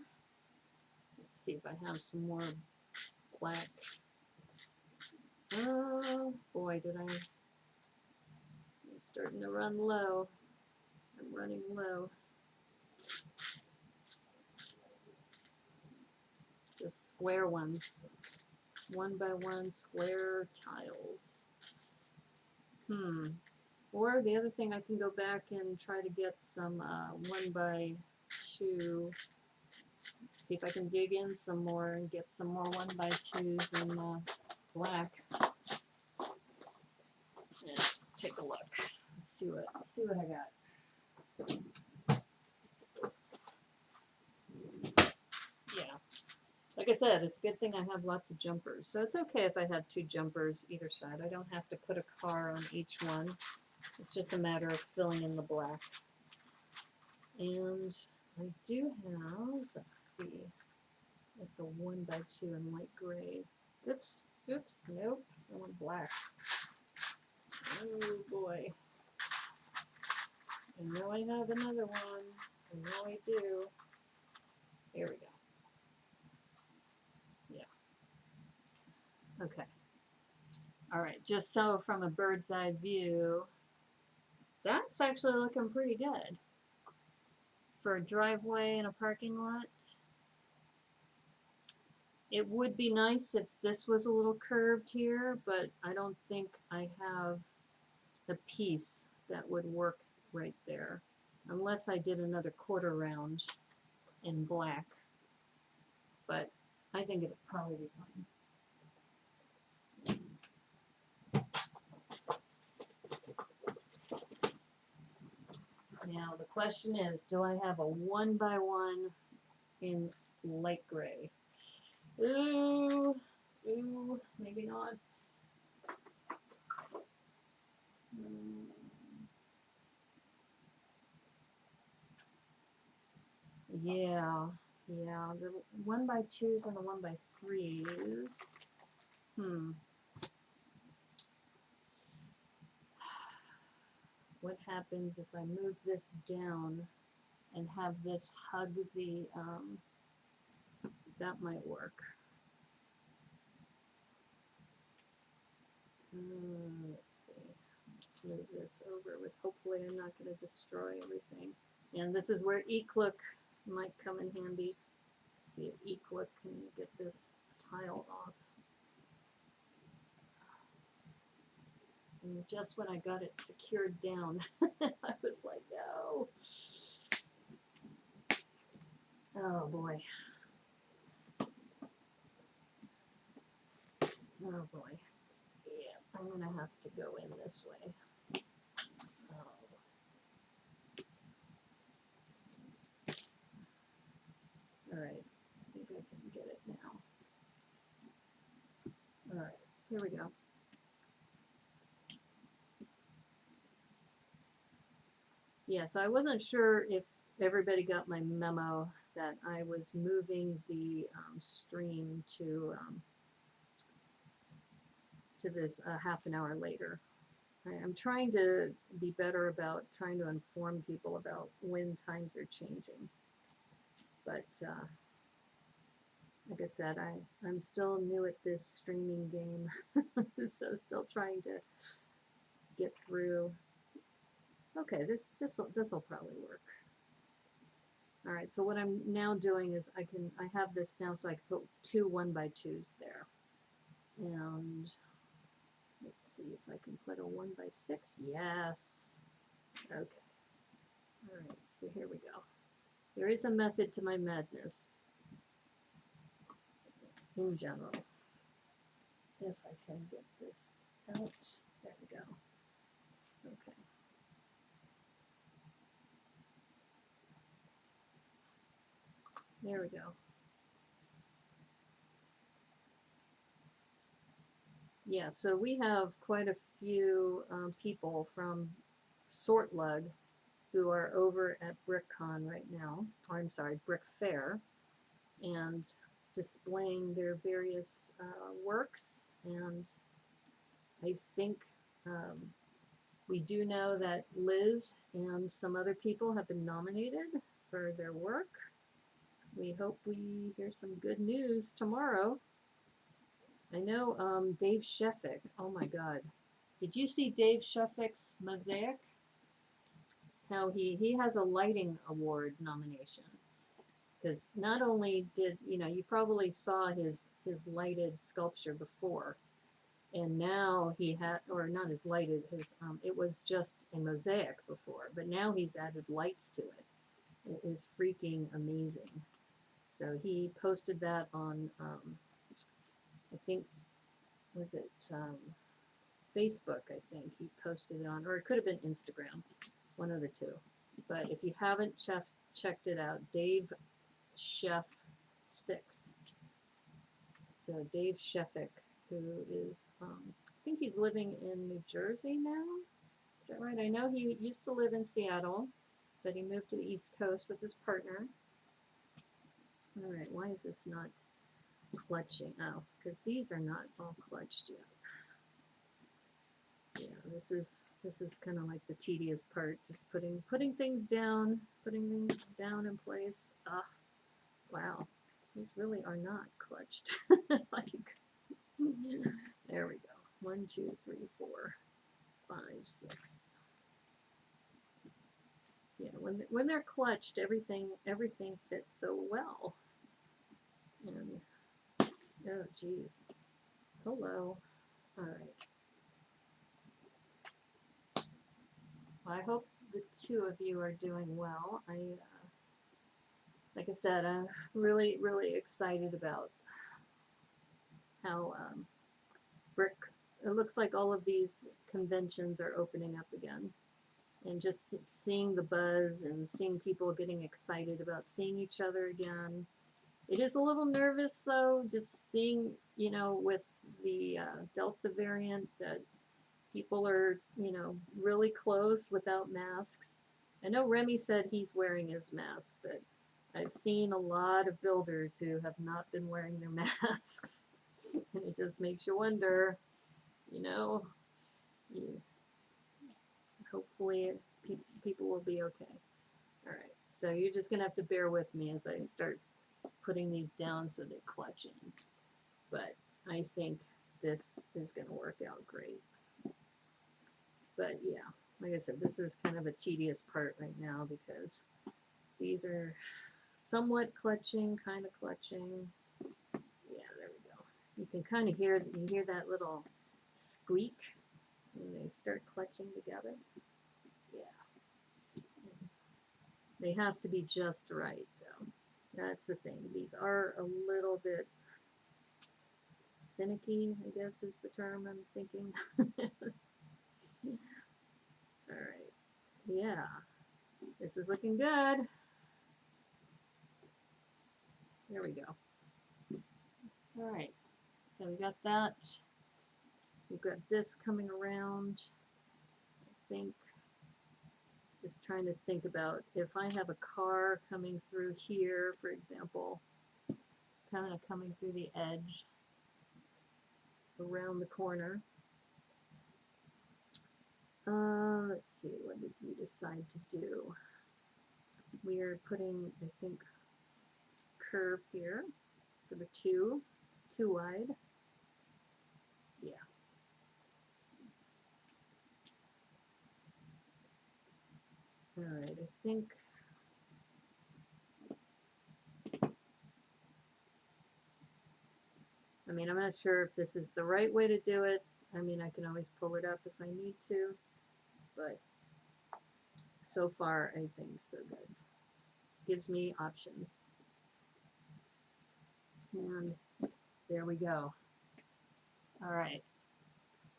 S1: Let's see if I have some more black. Oh boy, did I starting to run low. I'm running low. Just square ones. 1 by 1 square tiles. Or the other thing, I can go back and try to get some 1 by 2. See if I can dig in some more and get some more 1 by 2s in black. Let's take a look. Let's see what I got. Yeah. Like I said, it's a good thing I have lots of jumpers. So it's okay if I have 2 jumpers either side. I don't have to put a car on each one. It's just a matter of filling in the black. And I do have, let's see, it's a 1 by 2 in light gray. Oops, nope, I want black. Oh boy. I know I have another one. I know I do. Here we go. Yeah. Okay. All right, just so from a bird's eye view, that's actually looking pretty good. For a driveway and a parking lot, it would be nice if this was a little curved here, but I don't think I have a piece that would work right there, unless I did another quarter round in black, but I think it'd probably be fine. Now the question is, do I have a 1 by 1 in light gray? Ooh, maybe not. Yeah, the 1 by 2s and the 1 by 3s. What happens if I move this down and have this hug the, that might work. Let's see. Let's move this over with, hopefully I'm not going to destroy everything. And this is where E-Click might come in handy. Let's see if E-Click can get this tile off. And just when I got it secured down, I was like, no. Oh boy. Oh boy. Yeah, I'm going to have to go in this way. Oh. All right. I think I can get it now. All right. Here we go. Yeah, so I wasn't sure if everybody got my memo that I was moving the stream to this half an hour later. I'm trying to be better about trying to inform people about when times are changing. But like I said, I'm still new at this streaming game, so still trying to get through. Okay, this'll probably work. All right, so what I'm now doing is I have this now, so I can put 2 1 by 2s there. And let's see if I can put a 1 by 6. Yes. Okay. All right, so here we go. There is a method to my madness in general. If I can get this out. There we go. Okay. There we go. Yeah, so we have quite a few people from Sortlug who are over at BricCon right now, or I'm sorry, Bric Fair, and displaying their various works. And I think we do know that Liz and some other people have been nominated for their work. We hope we hear some good news tomorrow. I know Dave Sheffield, oh my God, Did you see Dave Sheffick's Mosaic? How he has a lighting award nomination. Because not only did, you know, you probably saw his lighted sculpture before, and now he had, or not his lighted, his, it was just a mosaic before, but now he's added lights to it. It is freaking amazing. So he posted that on, I think, was it Facebook, I think he posted it on, or it could have been Instagram, one of the two. But if you haven't checked it out, Dave Chef 6. So Dave Sheffick, who is, I think he's living in New Jersey now. Is that right? I know he used to live in Seattle, but he moved to the East Coast with his partner. All right, why is this not clutching? Oh, because these are not all clutched yet. Yeah, this is kind of like the tedious part, just putting things down, in place. Ah, wow, these really are not clutched. Like, there we go. 1, 2, 3, 4, 5, 6. Yeah, when they're clutched, everything fits so well. And oh geez, hello. All right. Well, I hope the two of you are doing well. Like I said, I'm really excited about how Bric. It looks like all of these conventions are opening up again, and just seeing the buzz and seeing people getting excited about seeing each other again. It is a little nervous though, just seeing, you know, with the Delta variant that people are, you know, really close without masks. I know Remy said he's wearing his mask, but I've seen a lot of builders who have not been wearing their masks. And it just makes you wonder, you know, hopefully people will be okay. All right, so you're just gonna have to bear with me as I start putting these down so they clutch in. But I think this is gonna work out great. But yeah, like I said, this is kind of a tedious part right now because these are somewhat clutching, kind of clutching. Yeah, there we go. You can kind of hear that little squeak when they start clutching together. Yeah. They have to be just right though. That's the thing. These are a little bit finicky, I guess is the term I'm thinking. All right. Yeah. This is looking good. There we go. All right. So we got that. We've got this coming around. I think, just trying to think about if I have a car coming through here, for example, kind of coming through the edge around the corner. Let's see, what did we decide to do? We are putting, I think, curve here for the too wide. Yeah. All right, I think I mean, I'm not sure if this is the right way to do it. I mean, I can always pull it up if I need to, but so far, I think so good. Gives me options. And there we go. All right.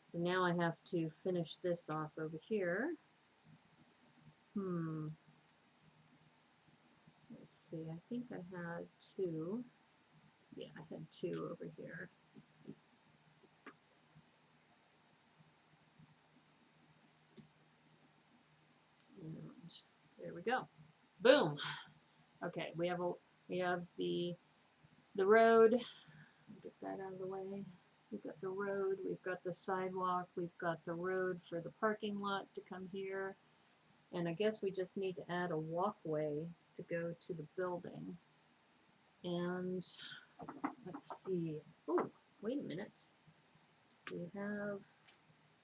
S1: So now I have to finish this off over here. Let's see, I think I had 2. Yeah, I had 2 over here. And there we go. Boom. Okay, we have the road. Get that out of the way. We've got the road, we've got the sidewalk, we've got the road for the parking lot to come here. And I guess we just need to add a walkway to go to the building. And let's see. Oh, wait a minute. We have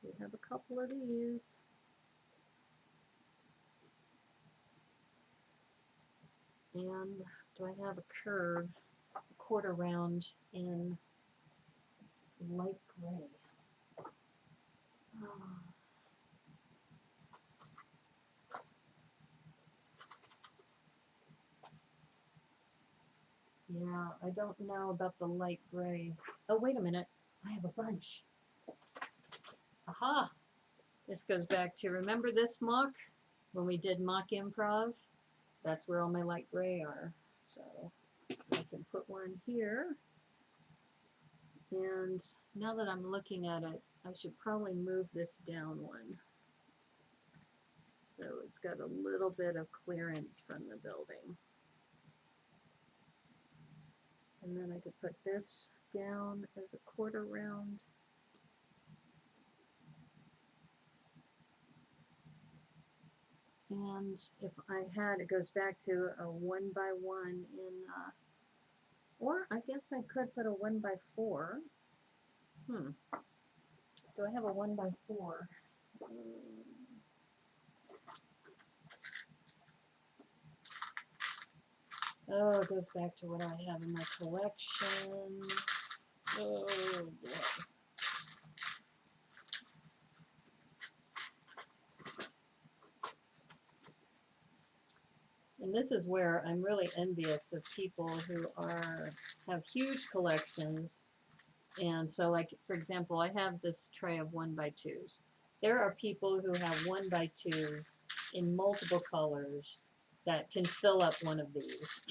S1: We have a couple of these. And do I have a curve, a quarter round in light gray? Yeah, I don't know about the light gray. Oh, wait a minute. I have a bunch. Aha! This goes back to, remember this mock? When we did mock improv? That's where all my light gray are. So I can put one here. And now that I'm looking at it, I should probably move this down one. So it's got a little bit of clearance from the building. And then I could put this down as a quarter round. And if I had, it goes back to a 1 by 1 in, or I guess I could put a 1 by 4. Do I have a 1 by 4? Oh, it goes back to what I have in my collection. Oh boy. And this is where I'm really envious of people who have huge collections. And so, like, for example, I have this tray of 1 by 2s. There are people who have 1 by 2s in multiple colors that can fill up one of these.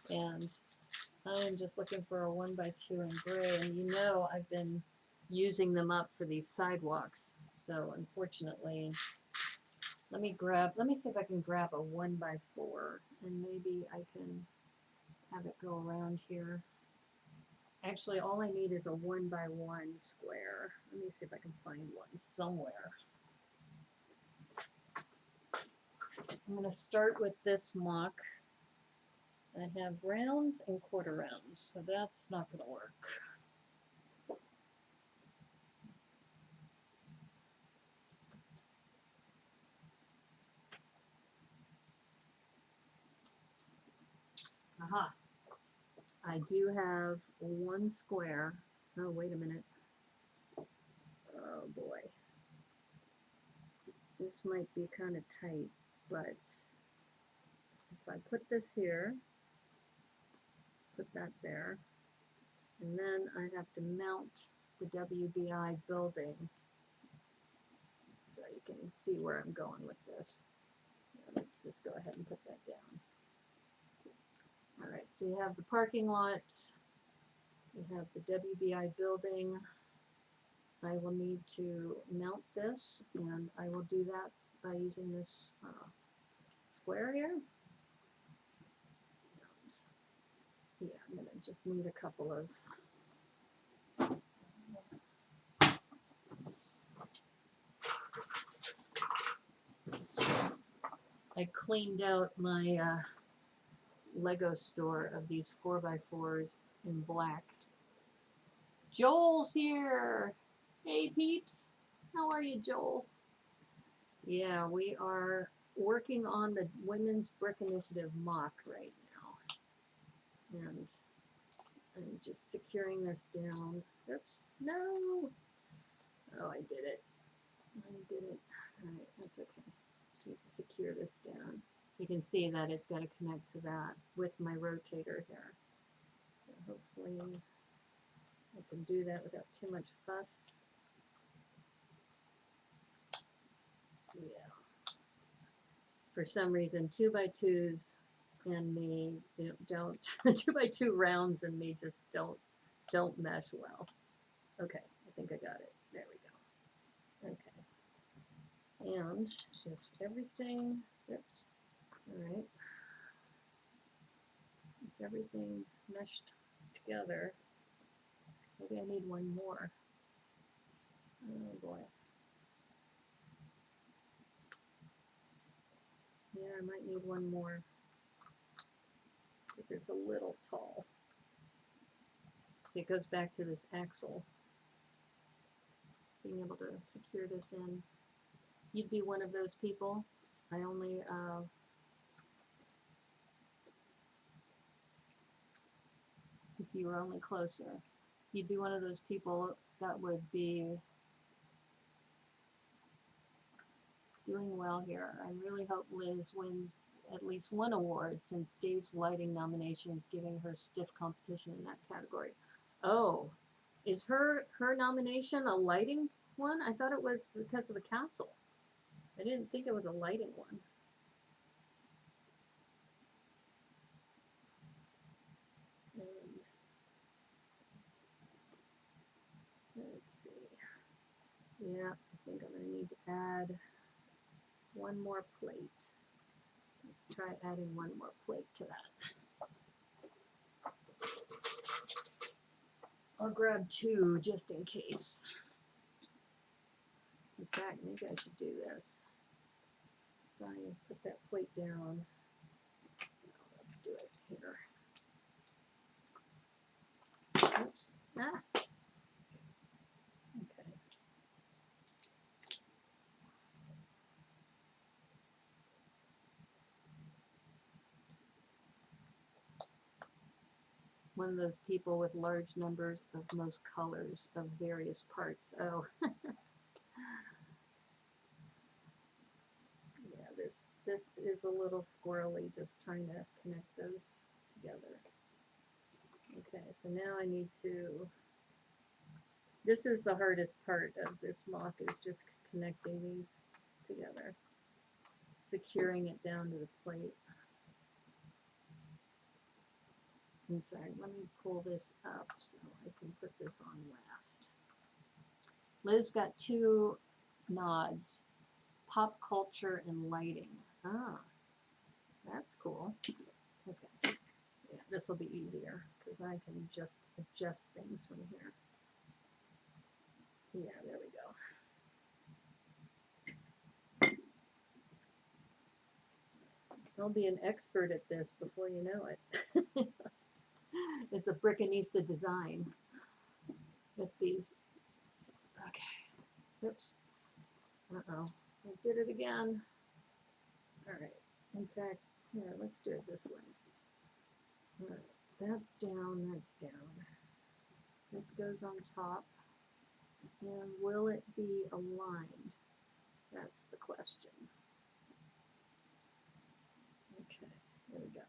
S1: And I'm just looking for a 1 by 2 in gray. And you know I've been using them up for these sidewalks. So unfortunately, let me see if I can grab a 1 by 4 and maybe I can have it go around here. Actually, all I need is a 1 by 1 square. Let me see if I can find one somewhere. I'm going to start with this mock. I have rounds and quarter rounds, so that's not going to work. Aha. I do have one square. Oh, wait a minute. Oh, boy. This might be kind of tight, but if I put this here, put that there, and then I have to mount the WBI building so you can see where I'm going with this. Let's just go ahead and put that down. All right, so you have the parking lot, you have the WBI building. I will need to mount this, and I will do that by using this square here. And yeah, I'm going to just need a couple of I cleaned out my Lego store of these 4x4s in black. Joel's here! Hey peeps! How are you, Joel? Yeah, we are working on the Women's Bric Initiative mock right now. And I'm just securing this down. Oops, no! Oh, I did it. I did it. Alright, that's okay. Need to secure this down. You can see that it's got to connect to that with my rotator here. So hopefully I can do that without too much fuss. Yeah. For some reason, 2x2s and me don't 2x2 rounds and me just don't mesh well. Okay, I think I got it. There we go. Okay. And if everything, oops, all right. If everything meshed together, maybe I need one more. Oh boy. Yeah, I might need one more because it's a little tall. See, it goes back to this axle. being able to secure this in. You'd be one of those people. I only, if you were only closer, you'd be one of those people that would be doing well here. I really hope Liz wins at least one award, since Dave's lighting nomination is giving her stiff competition in that category. Oh, is her nomination a lighting one? I thought it was because of the castle. I didn't think it was a lighting one. And let's see. Yeah, I think I'm going to need to add one more plate. Let's try adding one more plate to that. I'll grab two just in case. In fact, maybe I should do this. If I put that plate down, let's do it here. Oops. Ah. Okay. One of those people with large numbers of most colors of various parts. Oh. Yeah, this is a little squirrely, just trying to connect those together. Okay, so now I need to, this is the hardest part of this mock, is just connecting these together, securing it down to the plate. In fact, let me pull this up so I can put this on last. Liz got two nods, pop culture and lighting. Ah, that's cool. Okay, yeah, this will be easier because I can just adjust things from here. Yeah, there we go. I'll be an expert at this before you know it. It's a Brickanista design with these. Okay. Oops. Uh-oh. I did it again. All right. In fact, here, let's do it this way. All right. That's down. That's down. This goes on top. And will it be aligned? That's the question. Okay. There we go.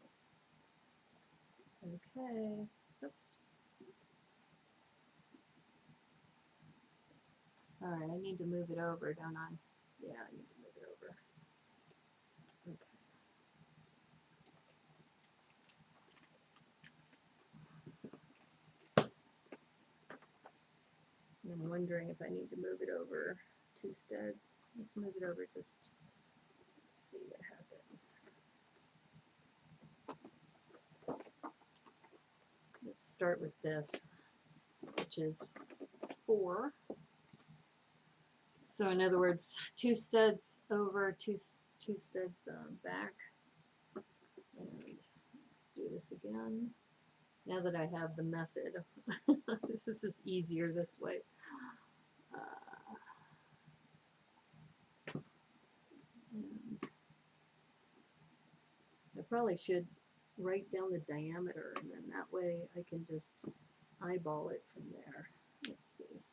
S1: Okay. Oops. All right, I need to move it over, don't I? Yeah, I need to move it over. Okay. I'm wondering if I need to move it over 2 studs. Let's move it over just, let's see what happens. Let's start with this, which is 4. So in other words, 2 studs over, two studs back. And let's do this again. Now that I have the method, this is easier this way. And I probably should write down the diameter, and then that way I can just eyeball it from there. Let's see.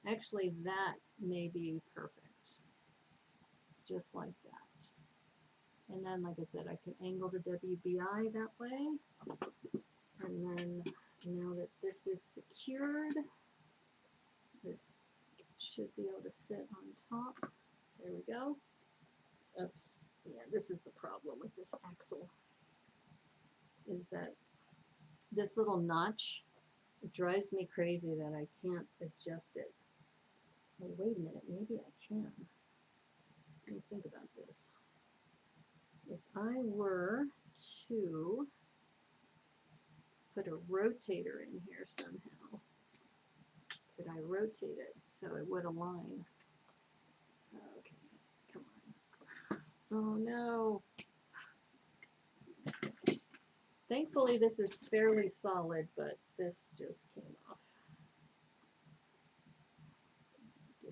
S1: Actually, that may be perfect. Just like that. And then, like I said, I can angle the WBI that way. And then, now that this is secured, this should be able to fit on top. There we go. Oops. Yeah, this is the problem with this axle, is that this little notch, it drives me crazy that I can't adjust it. Oh, wait a minute, maybe I can. Let me think about this. If I were to put a rotator in here somehow, could I rotate it so it would align? Okay, come on. Oh no. Thankfully this is fairly solid, but this just came off.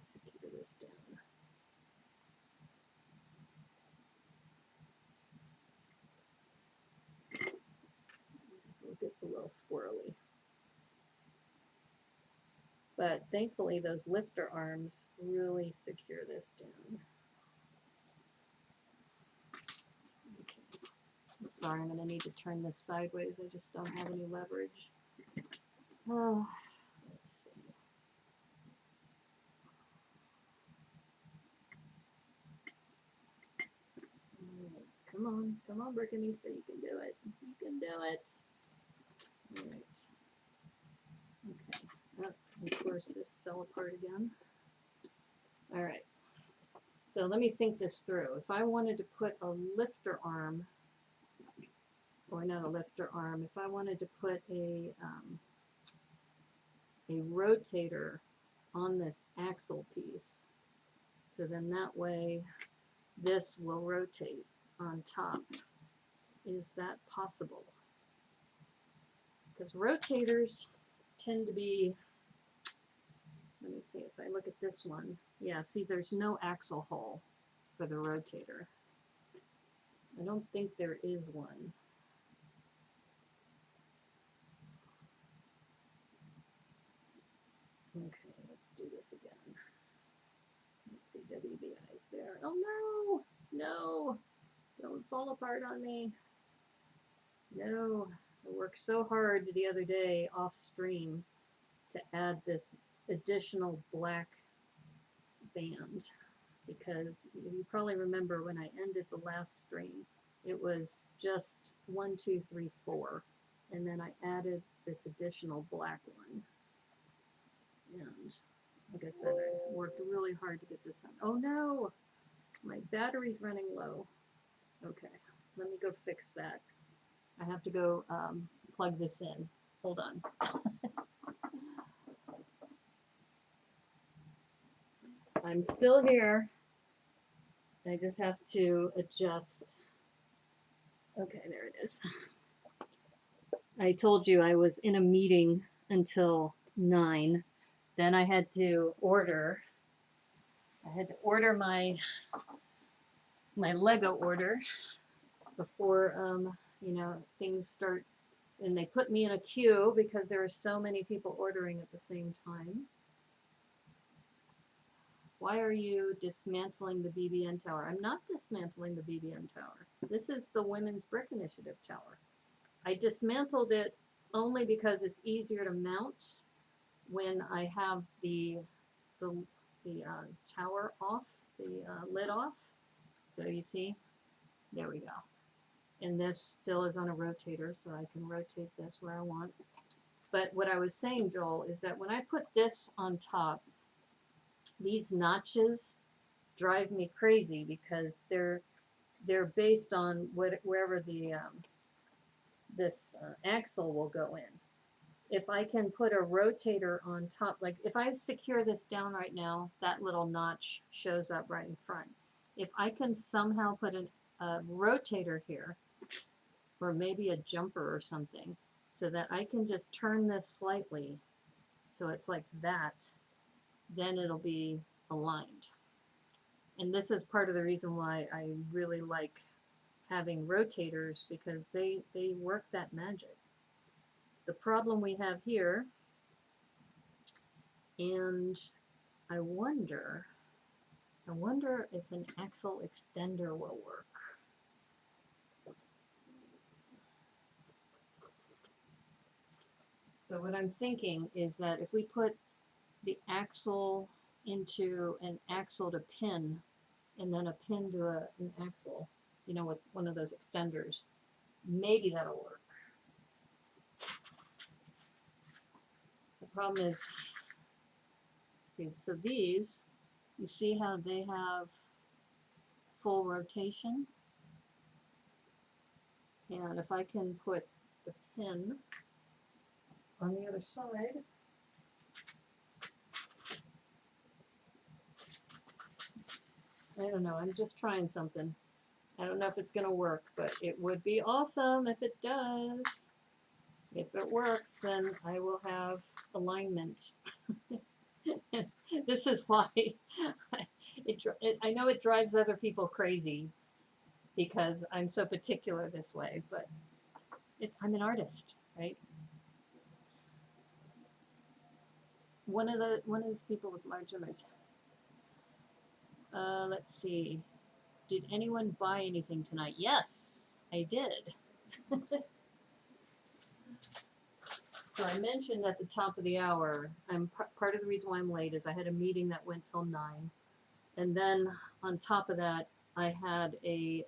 S1: secure this down. It gets a little squirrely. But thankfully those lifter arms really secure this down. Okay. I'm sorry, I'm going to need to turn this sideways. I just don't have any leverage. Oh, let's see. Come on, Brickanista, you can do it. You can do it. All right. Okay. Oh, of course, this fell apart again. All right. So let me think this through. If I wanted to put a lifter arm, or not a lifter arm, if I wanted to put a rotator on this axle piece, so then that way this will rotate on top. Is that possible? Because rotators tend to be, let me see if I look at this one. Yeah, see, there's no axle hole for the rotator. I don't think there is one. Okay, let's do this again. Let's see, WBI's there. Oh no! No! Don't fall apart on me. No. I worked so hard the other day off stream to add this additional black band, because you probably remember when I ended the last stream, it was just 1, 2, 3, 4, and then I added this additional black one. And like I said, I worked really hard to get this on. Oh no, my battery's running low. Okay, let me go fix that. I have to go plug this in. Hold on. I'm still here. I just have to adjust. Okay, there it is. I told you I was in a meeting until 9. Then I had to order. I had to order my Lego order before you know, things start, and they put me in a queue because there are so many people ordering at the same time. Why are you dismantling the BBN tower? I'm not dismantling the BBN tower. This is the Women's Brick Initiative tower. I dismantled it only because it's easier to mount when I have the tower off, the lid off. So you see, there we go. And this still is on a rotator, so I can rotate this where I want. But what I was saying, Joel, is that when I put this on top, these notches drive me crazy because they're based on wherever the this axle will go in. If I can put a rotator on top, like if I secure this down right now, that little notch shows up right in front. If I can somehow put a rotator here, or maybe a jumper or something, so that I can just turn this slightly so it's like that, then it'll be aligned. And this is part of the reason why I really like having rotators, because they work that magic. The problem we have here, and I wonder if an axle extender will work. So what I'm thinking is that if we put the axle into an axle to pin, and then a pin to an axle, you know, with one of those extenders, maybe that'll work. The problem is, see, so these, you see how they have full rotation? And if I can put the pin on the other side, I don't know, I'm just trying something. I don't know if it's going to work, but it would be awesome if it does. If it works, then I will have alignment. This is why I know it drives other people crazy because I'm so particular this way, but I'm an artist, right? One of these people with large numbers. Let's see. Did anyone buy anything tonight? Yes, I did. So I mentioned at the top of the hour, part of the reason why I'm late is I had a meeting that went till 9, and then on top of that, I had I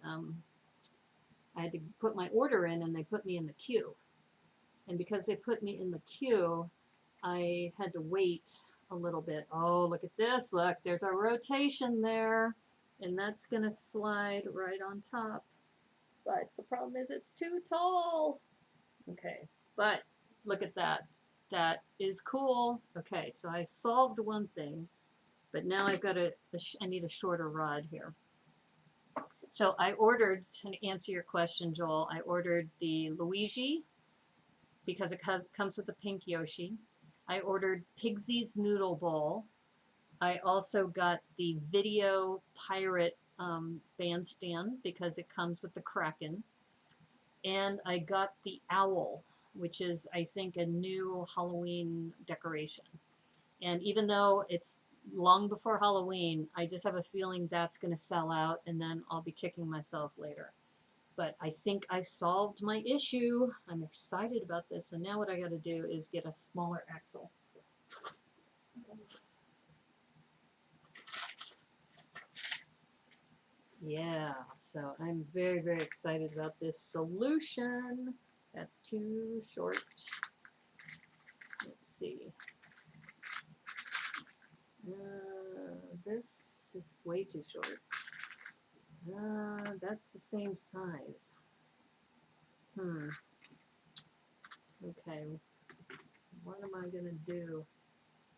S1: had to put my order in, and they put me in the queue. And because they put me in the queue, I had to wait a little bit. Oh, look at this! Look, there's our rotation there, and that's gonna slide right on top. But the problem is it's too tall. Okay, but look at that. That is cool. Okay, so I solved one thing, but now I've got I need a shorter rod here. So I ordered, to answer your question, Joel, I ordered the Luigi because it comes with the pink Yoshi. I ordered Pigsy's Noodle Bowl. I also got the Video Pirate bandstand because it comes with the Kraken. And I got the owl, which is, I think, a new Halloween decoration. And even though it's long before Halloween, I just have a feeling that's going to sell out, and then I'll be kicking myself later. But I think I solved my issue. I'm excited about this. So now what I got to do is get a smaller axle. Yeah, so I'm very, very excited about this solution. That's too short. Let's see. This is way too short. That's the same size. Okay, what am I gonna do?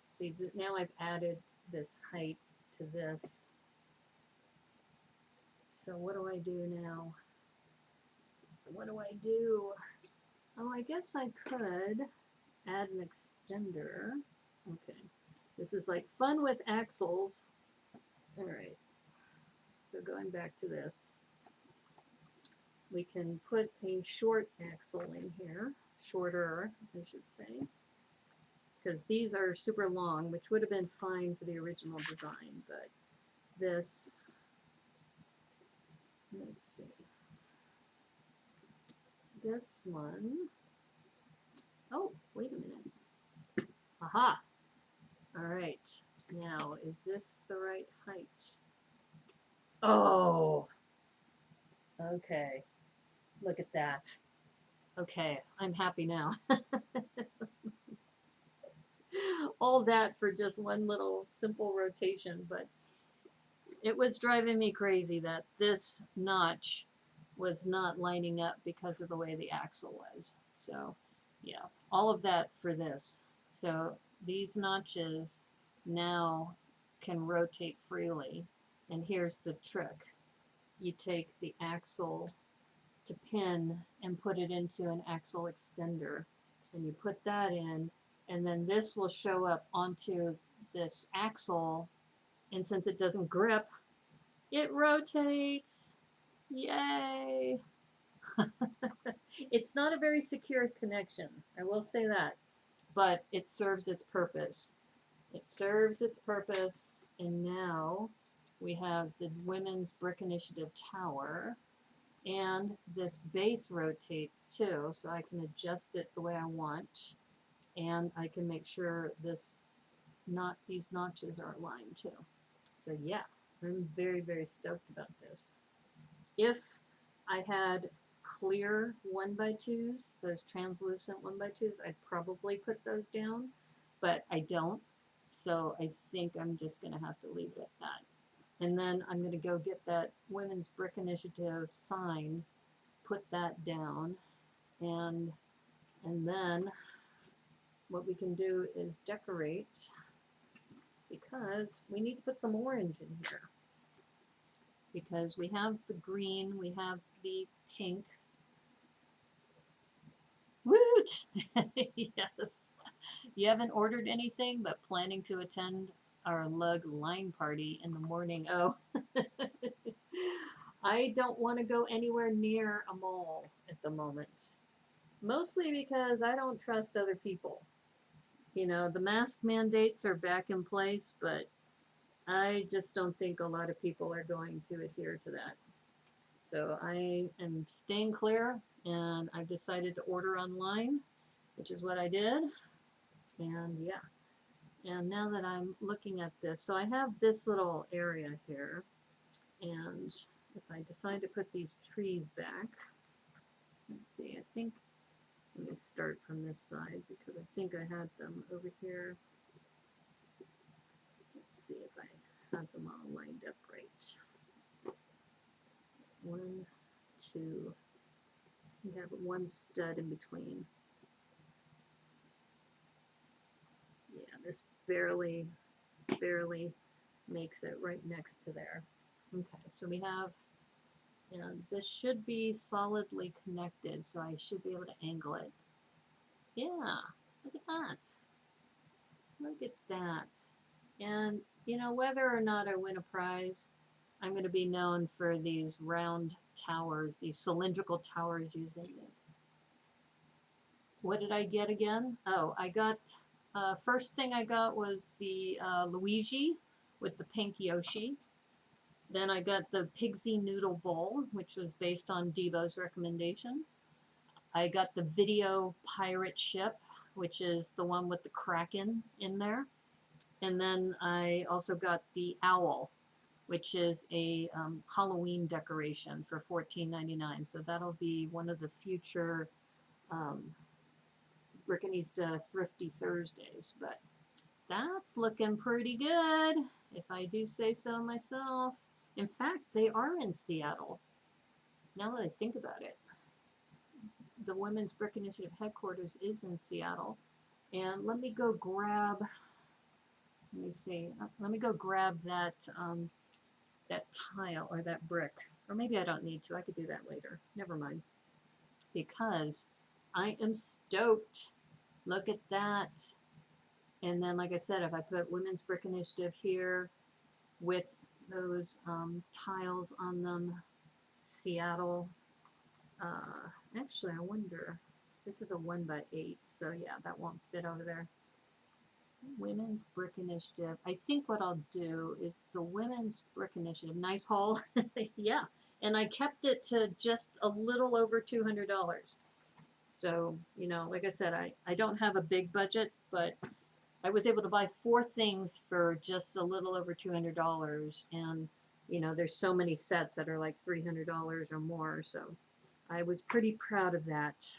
S1: See, now I've added this height to this. So what do I do now? What do I do? Oh, I guess I could add an extender. Okay, this is like fun with axles. All right, so going back to this, we can put a short axle in here, shorter, I should say, because these are super long, which would have been fine for the original design, but this, let's see, this one, oh, wait a minute, aha, all right, now, is this the right height? Oh, okay, look at that. Okay, I'm happy now. All that for just one little simple rotation, but it was driving me crazy that this notch was not lining up because of the way the axle was. So yeah, all of that for this. So these notches now can rotate freely. And here's the trick. You take the axle to pin and put it into an axle extender, and you put that in, and then this will show up onto this axle, and since it doesn't grip, it rotates. Yay! It's not a very secure connection, I will say that, but it serves its purpose. It serves its purpose, and now we have the Women's Bric Initiative Tower, and this base rotates too, so I can adjust it the way I want, and I can make sure these notches are aligned too. So yeah, I'm very, very stoked about this. If I had clear 1x2s, those translucent 1x2s, I'd probably put those down, but I don't, so I think I'm just going to have to leave it at that. And then I'm going to go get that Women's Bric Initiative sign, put that down, and then what we can do is decorate, because we need to put some orange in here. Because we have the green, we have the pink. Woot! Yes. You haven't ordered anything but planning to attend our lug line party in the morning. Oh, I don't want to go anywhere near a mall at the moment. Mostly because I don't trust other people. You know, the mask mandates are back in place, but I just don't think a lot of people are going to adhere to that. So I am staying clear, and I've decided to order online, which is what I did. And yeah, and now that I'm looking at this, so I have this little area here, and if I decide to put these trees back, let's see, I think, let me start from this side because I think I had them over here. Let's see if I have them all lined up right. 1, 2, we have one stud in between. Yeah, this barely makes it right next to there. Okay, so we have, and this should be solidly connected, so I should be able to angle it. Yeah, look at that. Look at that. And, you know, whether or not I win a prize, I'm going to be known for these round towers, these cylindrical towers using this. What did I get again? Oh, I got, first thing I got was the Luigi with the pink Yoshi. Then I got the Pigsy Noodle Bowl, which was based on Devo's recommendation. I got the Video Pirate Ship, which is the one with the Kraken in there. And then I also got the Owl, which is a Halloween decoration for $14.99. So that'll be one of the future Brickanista Thrifty Thursdays. But that's looking pretty good, if I do say so myself. In fact, they are in Seattle, now that I think about it. The Women's Bric Initiative headquarters is in Seattle. And let me go grab, let me see, let me go grab that, that tile or that brick. Or maybe I don't need to, I could do that later. Never mind. Because I am stoked. Look at that. And then, like I said, if I put Women's Bric Initiative here with those tiles on them, Seattle. Actually, I wonder, this is a 1x8, so yeah, that won't fit over there. Women's Bric Initiative. I think what I'll do is the Women's Bric Initiative. Nice haul. Yeah. And I kept it to just a little over $200. So, you know, like I said, I don't have a big budget, but I was able to buy 4 things for just a little over $200. And, you know, there's so many sets that are like $300 or more. So I was pretty proud of that.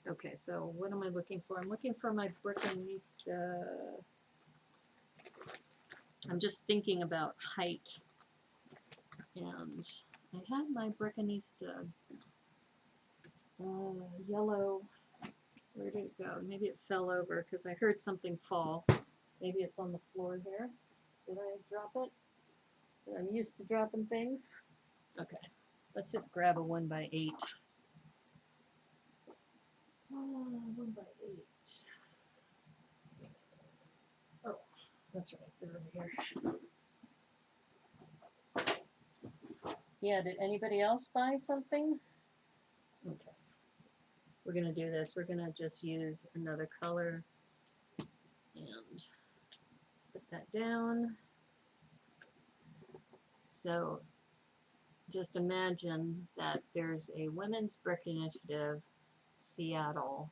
S1: Okay, so what am I looking for? I'm looking for my Brickanista. I'm just thinking about height. And I had my Brickanista yellow. Where did it go? Maybe it fell over because I heard something fall. Maybe it's on the floor here. Did I drop it? I'm used to dropping things. Okay, let's just grab a 1x8. 1x8. Oh, that's right, they're over here. Yeah, did anybody else buy something? Okay. We're going to do this. We're going to just use another color and put that down. So just imagine that there's a Women's Bric Initiative Seattle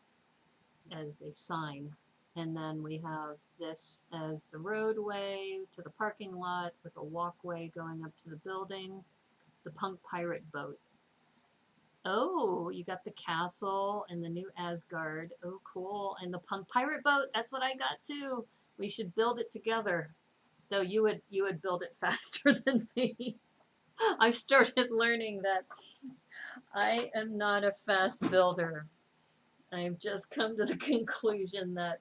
S1: as a sign. And then we have this as the roadway to the parking lot with a walkway going up to the building. The Punk Pirate Boat. Oh, you got the castle and the new Asgard. Oh, cool. And the Punk Pirate Boat. That's what I got too. We should build it together. Though you would build it faster than me. I started learning that I am not a fast builder. I've just come to the conclusion that,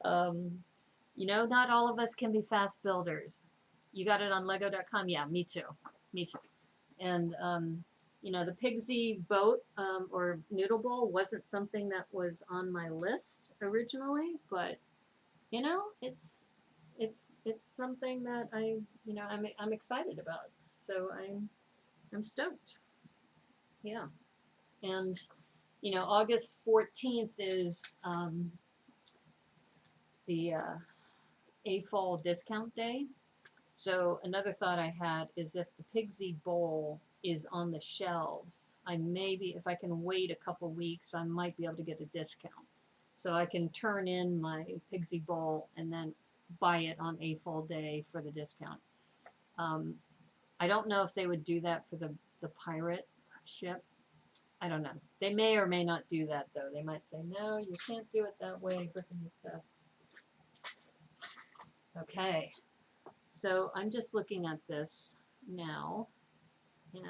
S1: you know, not all of us can be fast builders. You got it on Lego.com? Yeah, me too. Me too. And, you know, the Pigsy boat or noodle bowl wasn't something that was on my list originally, but, you know, it's it's something that I'm excited about. So I'm stoked. Yeah. And August 14th is the A Fall discount day. So another thought I had is if the Pigsy Bowl is on the shelves, I maybe, if I can wait a couple weeks, I might be able to get a discount. So I can turn in my Pigsy Bowl and then buy it on A Fall day for the discount. I don't know if they would do that for the pirate ship. I don't know. They may or may not do that though. They might say, no, you can't do it that way, Brickanista. Okay. So I'm just looking at this now, and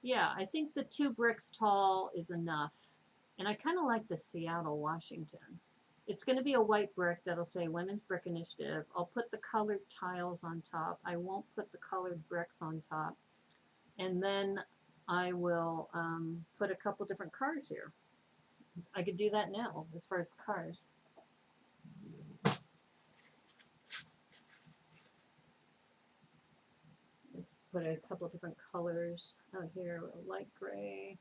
S1: yeah, I think the 2 bricks tall is enough. And I kind of like the Seattle, Washington. It's going to be a white brick that'll say Women's Brick Initiative. I'll put the colored tiles on top. I won't put the colored bricks on top. And then I will put a couple different cars here. I could do that now as far as the cars. Let's put a couple different colors out here. A light gray.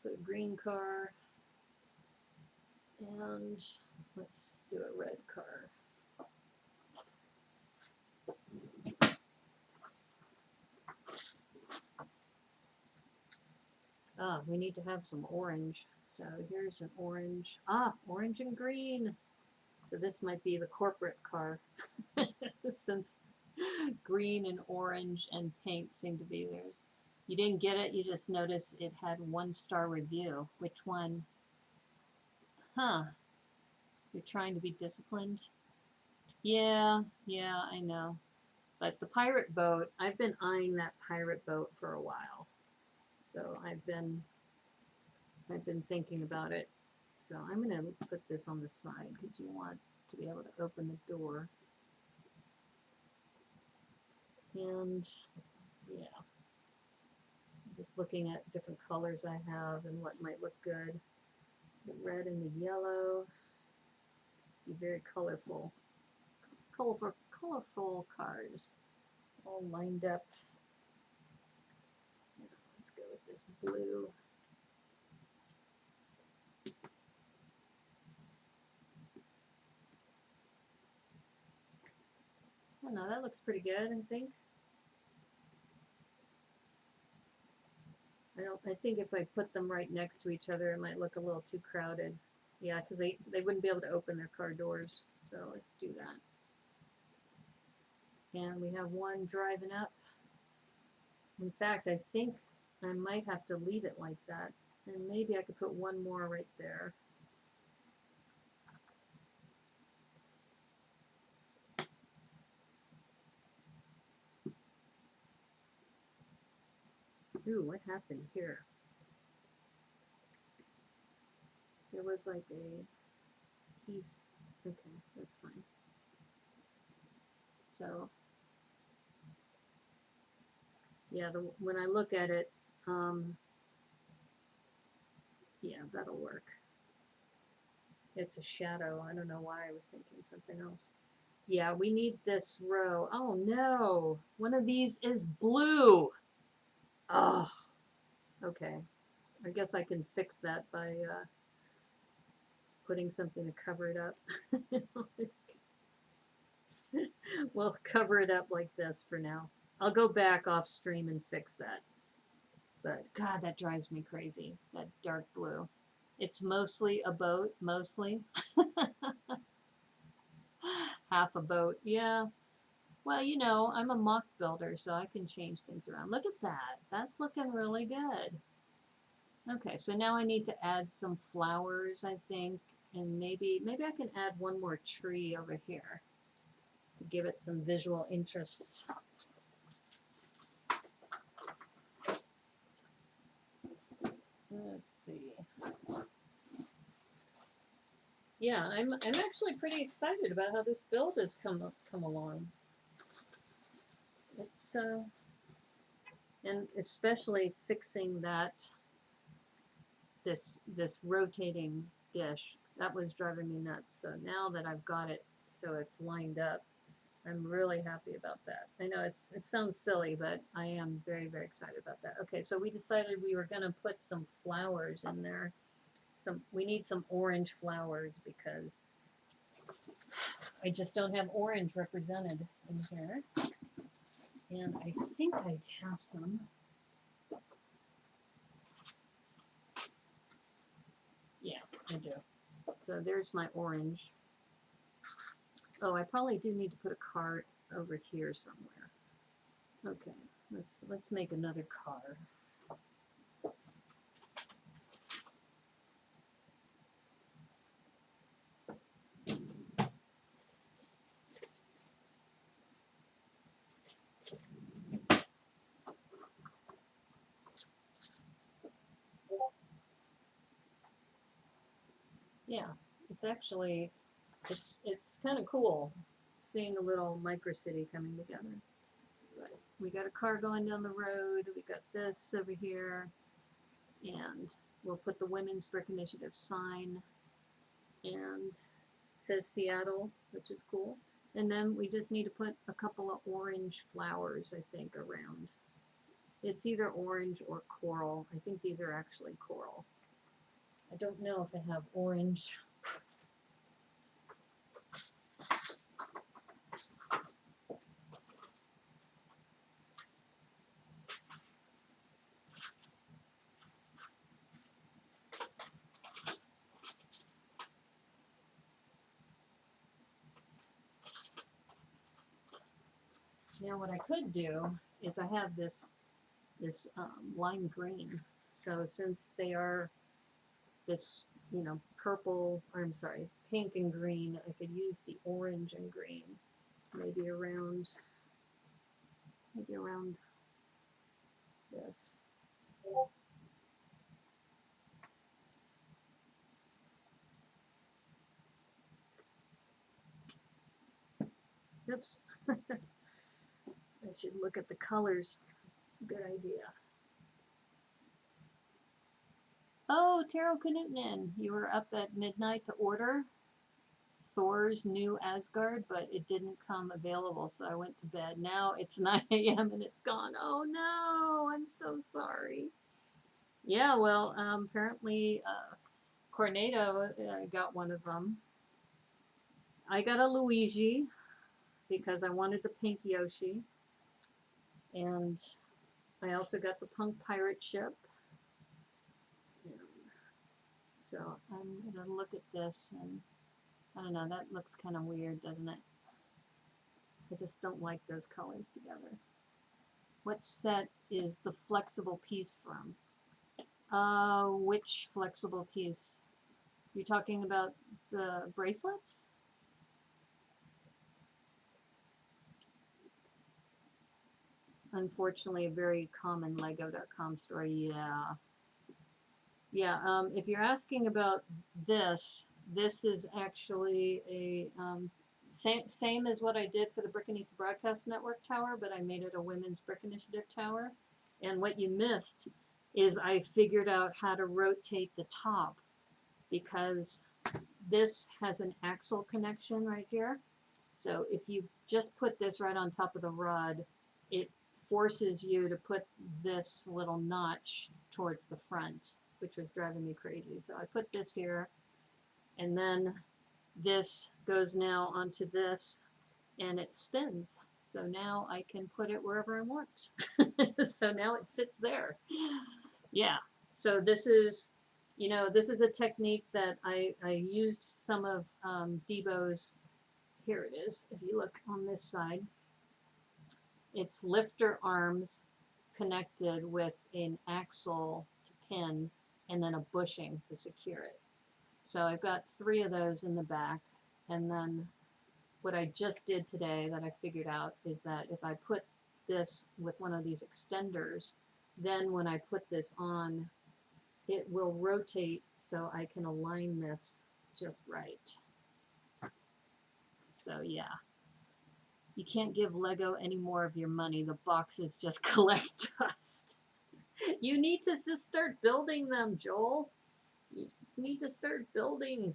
S1: Put a green car. And let's do a red car. We need to have some orange. So here's an orange. Orange and green. So this might be the corporate car. Since green and orange and pink seem to be theirs. You didn't get it, you just noticed it had 1-star review. Which one? Huh. You're trying to be disciplined? Yeah, I know. But the pirate boat, I've been eyeing that pirate boat for a while. So I've been thinking about it. So I'm going to put this on the side because you want to be able to open the door. And yeah, I'm just looking at different colors I have and what might look good. The red and the yellow. Be very colorful. Colorful cars. All lined up. Let's go with this blue. I don't know, that looks pretty good, I think. I think if I put them right next to each other, it might look a little too crowded. Yeah, because they wouldn't be able to open their car doors. So let's do that. And we have one driving up. In fact, I think I might have to leave it like that. And maybe I could put one more right there. Ooh, what happened here? There was like a piece. Okay, that's fine. So, yeah, when I look at it, yeah, that'll work. It's a shadow. I don't know why I was thinking something else. Yeah, we need this row. Oh no, one of these is blue. Ugh. Okay, I guess I can fix that by putting something to cover it up. We'll cover it up like this for now. I'll go back off stream and fix that. But God, that drives me crazy, that dark blue. It's mostly a boat, mostly. Half a boat, yeah. Well, I'm a mock builder, so I can change things around. Look at that. That's looking really good. Okay, so now I need to add some flowers, I think, and maybe I can add one more tree over here to give it some visual interest. Let's see. Yeah, I'm actually pretty excited about how this build has come along. It's and especially fixing this rotating dish that was driving me nuts. So now that I've got it so it's lined up. I'm really happy about that. I know it sounds silly, but I am very, very excited about that. Okay, so we decided we were going to put some flowers in there. We need some orange flowers because I just don't have orange represented in here. And I think I have some. Yeah, I do. So there's my orange. Oh, I probably do need to put a card over here somewhere. Okay, let's make another card. Yeah, it's actually it's kind of cool seeing a little micro city coming together. But we got a car going down the road. We got this over here, and we'll put the Women's Bric Initiative sign, and it says Seattle, which is cool. And then we just need to put a couple of orange flowers, I think, around. It's either orange or coral. I think these are actually coral. I don't know if I have orange. Now what I could do is I have this lime green. So since they are this, purple, or I'm sorry, pink and green, I could use the orange and green. Maybe around this. Oops. I should look at the colors. Good idea. Oh, Taro Knutnen, you were up at midnight to order Thor's new Asgard, but it didn't come available, so I went to bed. Now it's 9 a.m. and it's gone. Oh no, I'm so sorry. Yeah, well, apparently Cornado got one of them. I got a Luigi because I wanted the pink Yoshi. And I also got the punk pirate ship. So I'm going to look at this, and I don't know, that looks kind of weird, doesn't it? I just don't like those colors together. What set is the flexible piece from? Which flexible piece? You're talking about the bracelets? Unfortunately, a very common Lego.com story, yeah. Yeah, if you're asking about this, this is actually a same as what I did for the Brickanista Broadcast Network tower, but I made it a Women's Bric Initiative tower. And what you missed is I figured out how to rotate the top, because this has an axle connection right here. So if you just put this right on top of the rod, it forces you to put this little notch towards the front, which was driving me crazy. So I put this here, and then this goes now onto this, and it spins. So now I can put it wherever I want. So now it sits there. Yeah, so this is, this is a technique that I used some of Debo's. Here it is, if you look on this side. It's lifter arms connected with an axle to pin, and then a bushing to secure it. So I've got 3 of those in the back, and then what I just did today that I figured out is that if I put this with one of these extenders, then when I put this on, it will rotate so I can align this just right. So yeah. You can't give Lego any more of your money. The boxes just collect dust. You need to just start building them, Joel. You just need to start building.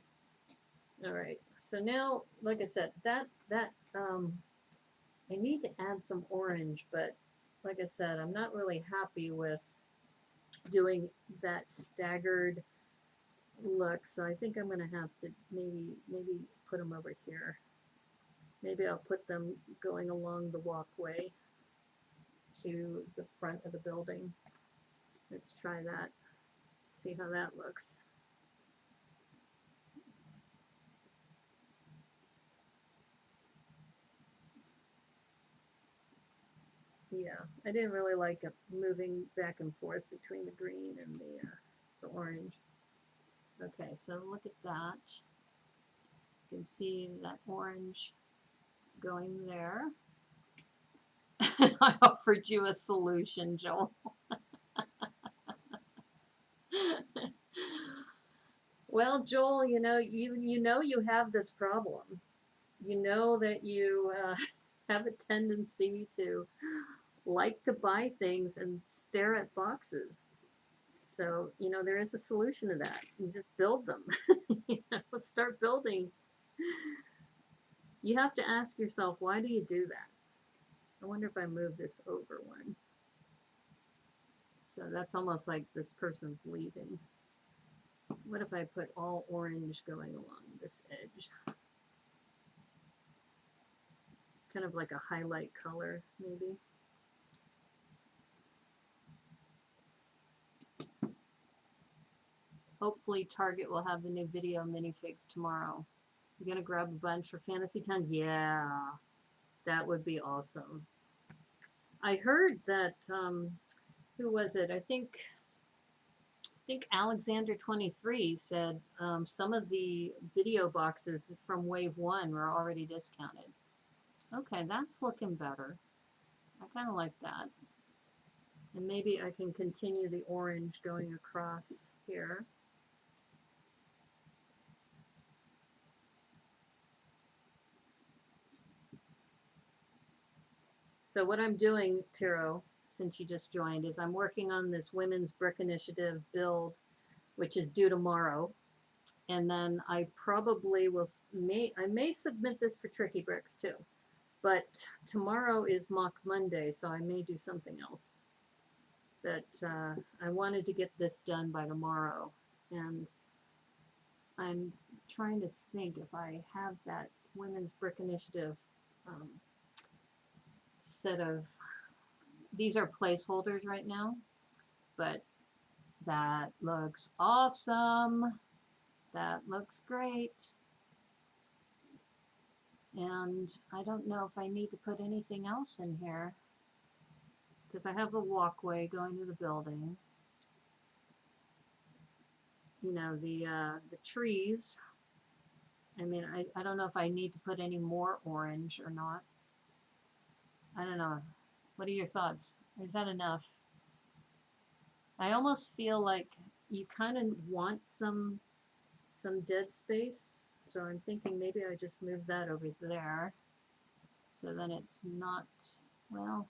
S1: All right, So now, like I said, I need to add some orange, but like I said, I'm not really happy with doing that staggered look. So I think I'm gonna have to maybe put them over here. Maybe I'll put them going along the walkway to the front of the building. Let's try that. See how that looks. Yeah, I didn't really like it moving back and forth between the green and the orange. Okay, so look at that. You can see that orange going there. I offered you a solution, Joel. Well, Joel, you know you have this problem. You know that you have a tendency to like to buy things and stare at boxes. So, you know, there is a solution to that. You just build them. You know, start building. You have to ask yourself, why do you do that? I wonder if I move this over one. So that's almost like this person's leaving. What if I put all orange going along this edge? Kind of like a highlight color, maybe. Hopefully Target will have the new video minifigs tomorrow. You gonna grab a bunch for Fantasy Town? Yeah, that would be awesome. I heard that, who was it? I think Alexander 23 said some of the video boxes from Wave 1 were already discounted. Okay, that's looking better. I kind of like that. And maybe I can continue the orange going across here. So what I'm doing, Tiro, since you just joined, is I'm working on this Women's Bric Initiative build, which is due tomorrow. And then I probably will, I may submit this for Tricky Bricks too. But tomorrow is Mock Monday, so I may do something else. But I wanted to get this done by tomorrow. And I'm trying to think if I have that Women's Bric Initiative set of, these are placeholders right now, but that looks awesome. That looks great. And I don't know if I need to put anything else in here because I have the walkway going to the building. You know, the trees. I mean, I don't know if I need to put any more orange or not. I don't know. What are your thoughts? Is that enough? I almost feel like you kind of want some dead space. So I'm thinking maybe I just move that over there. So then it's not, well,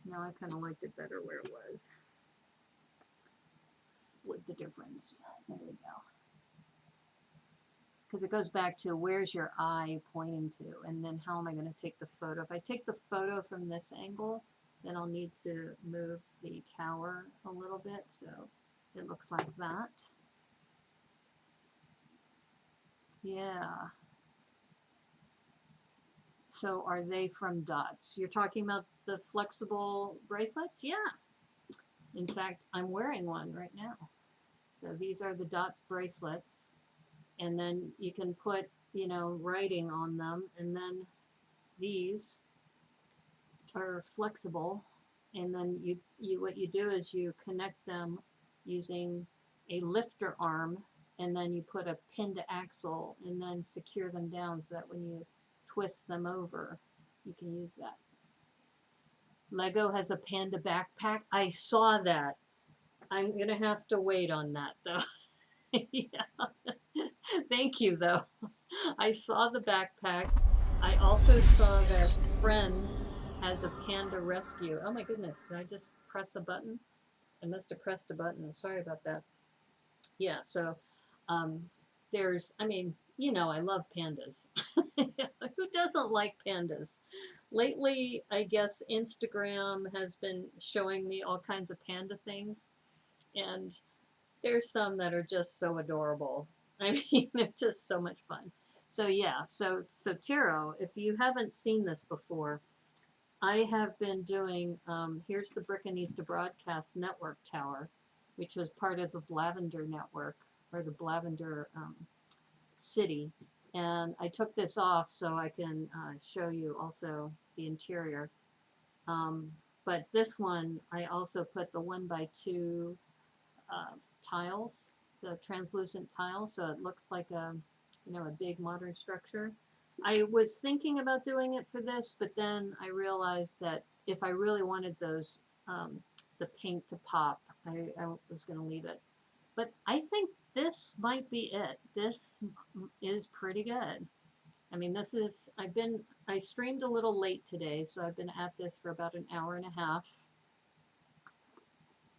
S1: no, I kind of liked it better where it was. Split the difference. There we go. Because it goes back to where's your eye pointing to, and then how am I going to take the photo? If I take the photo from this angle, then I'll need to move the tower a little bit so it looks like that. Yeah. So are they from Dots? You're talking about the flexible bracelets? Yeah. In fact, I'm wearing one right now. So these are the Dots bracelets. And then you can put, you know, writing on them. And then these are flexible. And then you what you do is you connect them using a lifter arm. And then you put a pin to axle and then secure them down so that when you twist them over, you can use that. Lego has a panda backpack. I saw that. I'm going to have to wait on that, though. Yeah. Thank you, though. I saw the backpack. I also saw that Friends has a panda rescue. Oh, my goodness. Did I just press a button? I must have pressed a button. Sorry about that. Yeah, so there's, I mean, you know, I love pandas. Who doesn't like pandas? Lately, I guess Instagram has been showing me all kinds of panda things, and there's some that are just so adorable. I mean, they're just so much fun. So yeah, so Tiro, if you haven't seen this before, I have been doing. Here's the Brickanista Broadcast Network Tower, which was part of the Blavender Network or the Blavender City, and I took this off so I can show you also the interior. Um, but this one, I also put the 1x2 tiles, the translucent tiles, so it looks like a, you know, a big modern structure. I was thinking about doing it for this, but then I realized that if I really wanted those, the paint to pop, I was going to leave it. But I think this might be it. This is pretty good. I mean, this is, I streamed a little late today, so I've been at this for about an hour and a half.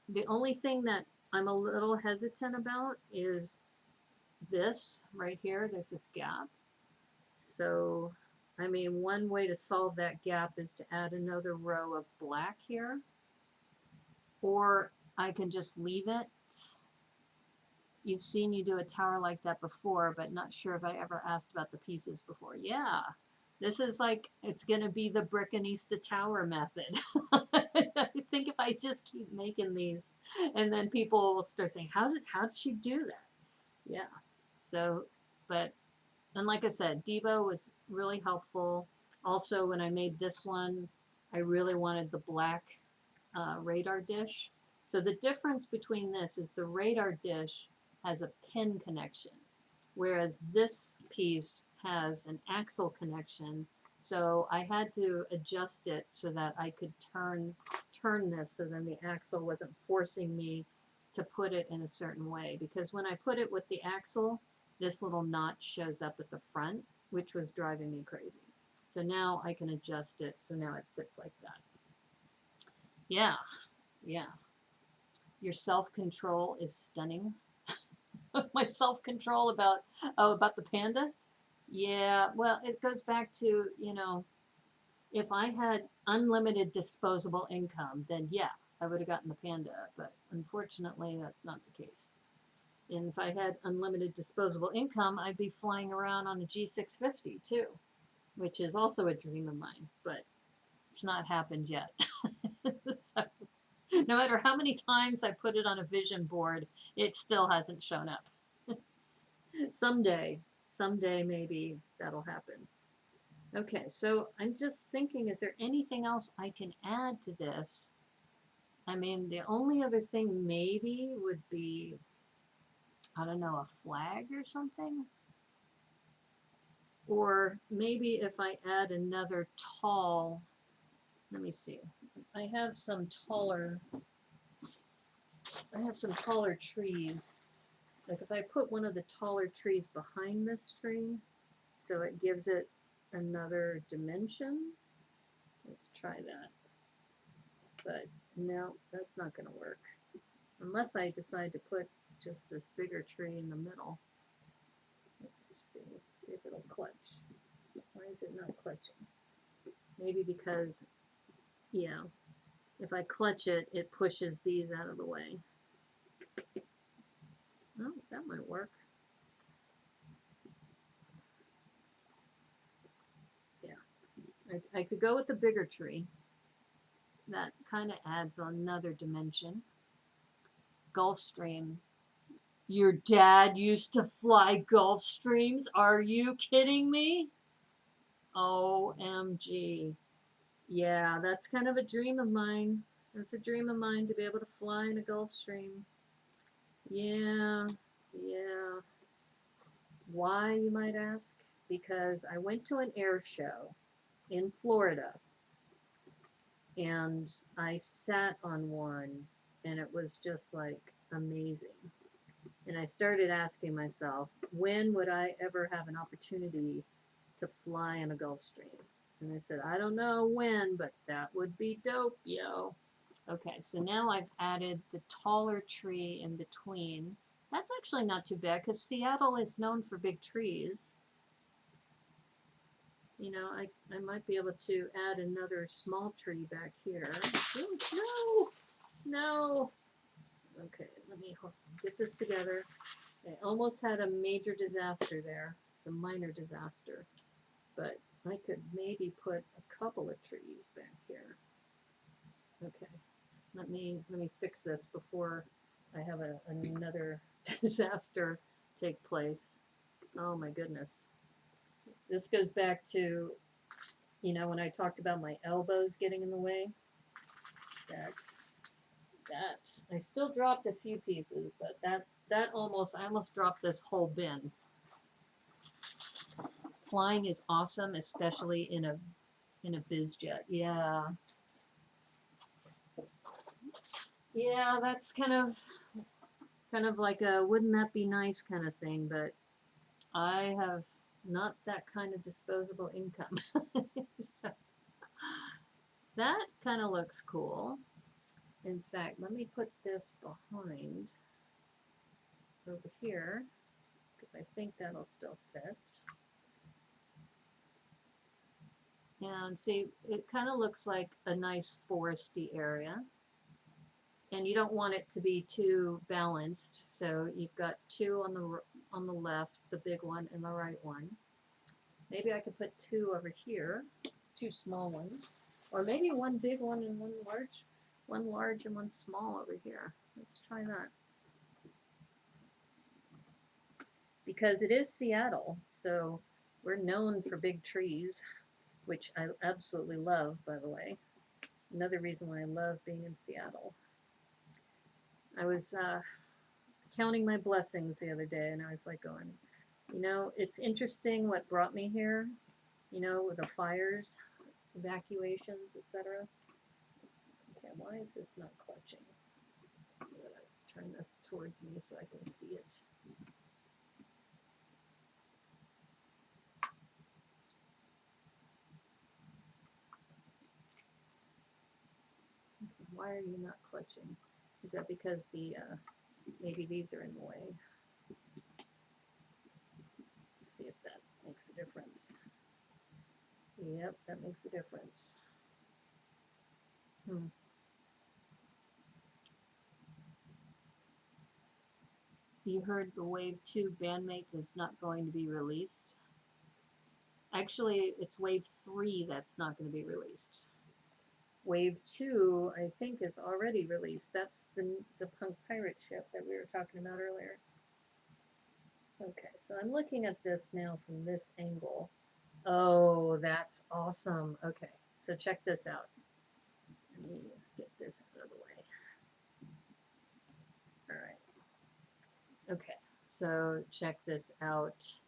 S1: The only thing that I'm a little hesitant about is this right here. There's this gap. So, I mean, one way to solve that gap is to add another row of black here, or I can just leave it. You've seen you do a tower like that before, but not sure if I ever asked about the pieces before. Yeah, this is like, it's going to be the Brickanista tower method. I think if I just keep making these, and then people will start saying, how did she do that? Yeah. So, but, and like I said, Debo was really helpful. Also, when I made this one, I really wanted the black radar dish. So the difference between this is the radar dish has a pin connection, whereas this piece has an axle connection. So I had to adjust it so that I could turn this so then the axle wasn't forcing me to put it in a certain way. Because when I put it with the axle, this little notch shows up at the front, which was driving me crazy. So now I can adjust it so now it sits like that. Yeah, yeah. Your self-control is stunning. My self-control about, oh, about the panda? Yeah, well, it goes back to, you know, if I had unlimited disposable income, then yeah, I would have gotten the panda, but unfortunately, that's not the case. And if I had unlimited disposable income, I'd be flying around on a G650 too, which is also a dream of mine, but it's not happened yet. So, no matter how many times I put it on a vision board, it still hasn't shown up. Someday maybe that'll happen. Okay, so I'm just thinking, is there anything else I can add to this? I mean, the only other thing maybe would be, I don't know, a flag or something? Or maybe if I add another tall, let me see. I have some taller trees. Like if I put one of the taller trees behind this tree, so it gives it another dimension. Let's try that. But no, that's not going to work. Unless I decide to put just this bigger tree in the middle. Let's see if it'll clutch. Why is it not clutching? Maybe because, yeah, if I clutch it, it pushes these out of the way. Oh, that might work. Yeah, I could go with the bigger tree. That kind of adds another dimension. Gulfstream. Your dad used to fly Gulfstreams? Are you kidding me? OMG. Yeah, that's kind of a dream of mine. That's a dream of mine to be able to fly in a Gulfstream. Yeah, yeah. Why, you might ask? Because I went to an air show in Florida and I sat on one and it was just like amazing. And I started asking myself, when would I ever have an opportunity to fly in a Gulfstream? And I said, I don't know when, but that would be dope, yo. Okay, so now I've added the taller tree in between. That's actually not too bad because Seattle is known for big trees. You know, I might be able to add another small tree back here. Ooh, no! No! Okay, let me get this together. I almost had a major disaster there. It's a minor disaster. But I could maybe put a couple of trees back here. Okay, let me fix this before I have another disaster take place. Oh my goodness. This goes back to, you know, when I talked about my elbows getting in the way. That I still dropped a few pieces, but I almost dropped this whole bin. Flying is awesome, especially in a biz jet. Yeah. Yeah, that's kind of like a wouldn't that be nice kind of thing, but I have not that kind of disposable income. So, that kind of looks cool. In fact, let me put this behind over here because I think that'll still fit. And see, it kind of looks like a nice foresty area. And you don't want it to be too balanced, so you've got two on the left, the big one, and the right one. Maybe I could put two over here, two small ones, or maybe one big one and one large and one small over here. Let's try that. Because it is Seattle, so we're known for big trees, which I absolutely love, by the way. Another reason why I love being in Seattle. I was counting my blessings the other day, and I was like going, you know, it's interesting what brought me here, you know, with the fires, evacuations, etc. Okay, why is this not clutching? I'm going to turn this towards me so I can see it. Okay, why are you not clutching? Is that because the maybe these are in the way? Let's see if that makes a difference. Yep, that makes a difference. You heard the Wave 2 Bandmates is not going to be released. Actually, it's Wave 3 that's not going to be released. Wave 2, I think, is already released. That's the Punk Pirate ship that we were talking about earlier. Okay, so I'm looking at this now from this angle. Oh, that's awesome. Okay, so check this out. Let me get this out of the way. All right. Okay, so check this out.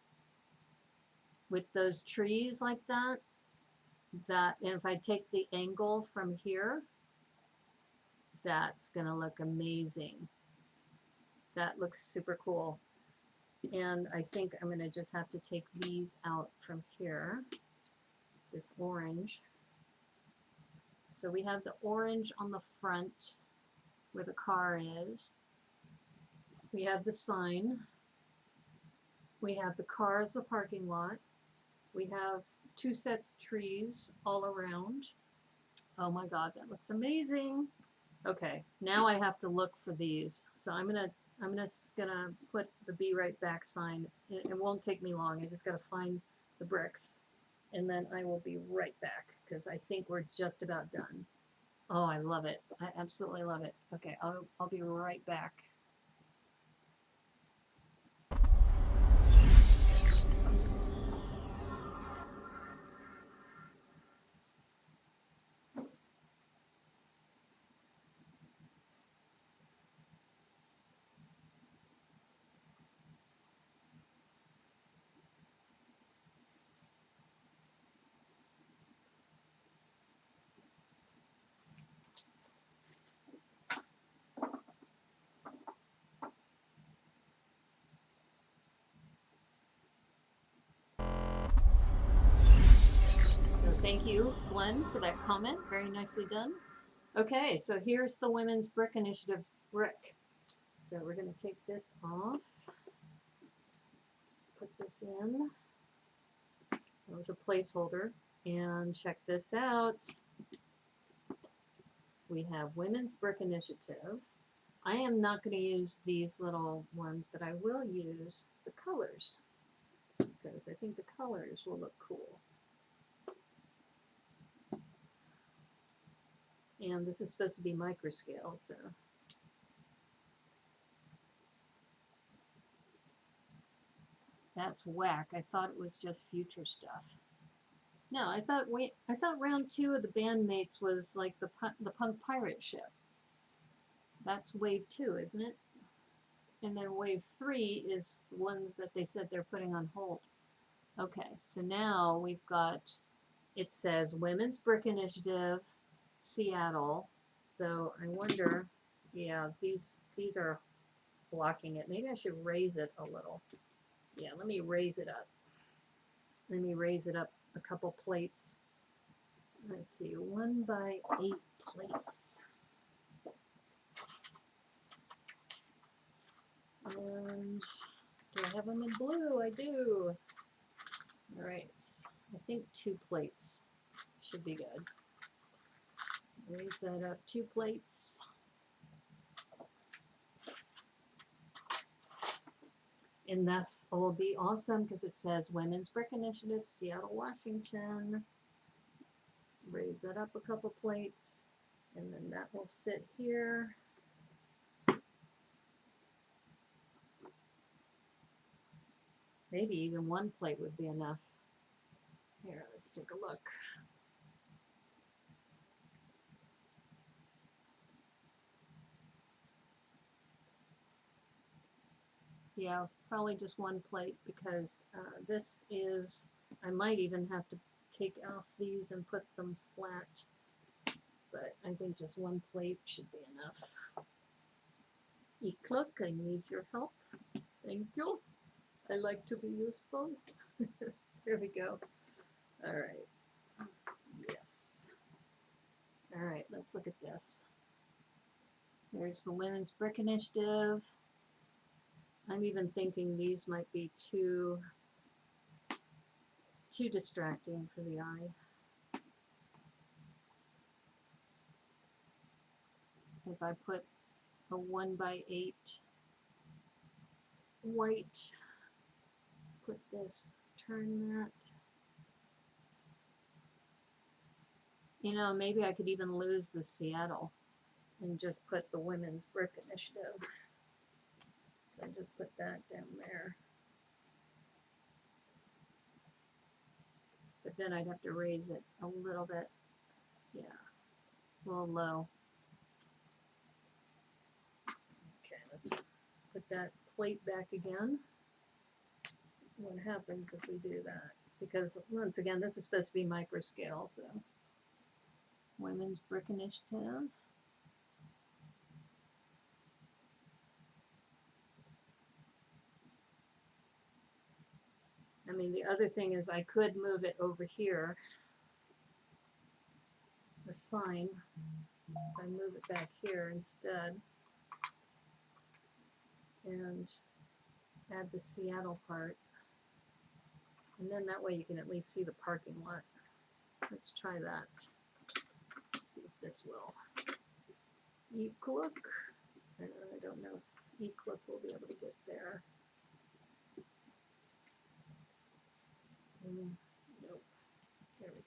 S1: With those trees like that, and if I take the angle from here, that's gonna look amazing. That looks super cool. And I think I'm gonna just have to take these out from here, this orange. So we have the orange on the front where the car is. We have the sign. We have the car as the parking lot. We have two sets of trees all around. Oh my God, that looks amazing. Okay, now I have to look for these. So I'm just gonna put the Be Right Back sign. It won't take me long. I just gotta find the bricks, and then I will be right back because I think we're just about done. Oh, I love it. I absolutely love it. Okay, I'll be right back. Thank you, Glenn, for that comment. Very nicely done. Okay, so here's the Women's Brick Initiative brick. So we're going to take this off, put this in. That was a placeholder. And check this out. We have Women's Bric Initiative. I am not going to use these little ones, but I will use the colors because I think the colors will look cool. And this is supposed to be microscale, so. That's whack. I thought it was just future stuff. No, I thought round 2 of the bandmates was like the punk pirate ship. That's wave 2, isn't it? And then wave 3 is the ones that they said they're putting on hold. Okay, so now we've got, it says Women's Bric Initiative, Seattle. Though I wonder, yeah, these are blocking it. Maybe I should raise it a little. Yeah, let me raise it up. Let me raise it up a couple plates. Let's see, 1 by 8 plates. And do I have them in blue? I do. All right, I think 2 plates should be good. Raise that up, 2 plates. And this will be awesome because it says Women's Bric Initiative, Seattle, Washington. Raise that up a couple plates, and then that will sit here. Maybe even 1 plate would be enough. Here, let's take a look. Yeah, probably just 1 plate because this is, I might even have to take off these and put them flat, but I think just 1 plate should be enough. Cook, I need your help. Thank you. I like to be useful. There we go. All right. Yes. All right, let's look at this. There's the Women's Bric Initiative. I'm even thinking these might be too distracting for the eye. If I put a 1 by 8 white, put this, turn that. You know, maybe I could even lose the Seattle and just put the Women's Bric Initiative. I just put that down there. But then I'd have to raise it a little bit. Yeah, it's a little low. Okay, let's put that plate back again. What happens if we do that? Because once again, this is supposed to be microscale, so. Women's Bric Initiative. I mean, the other thing is I could move it over here, the sign, if I move it back here instead, and add the Seattle part, and then that way you can at least see the parking lot. Let's try that. Let's see if this will. E-Look. I don't know if E-Look will be able to get there. Nope. There we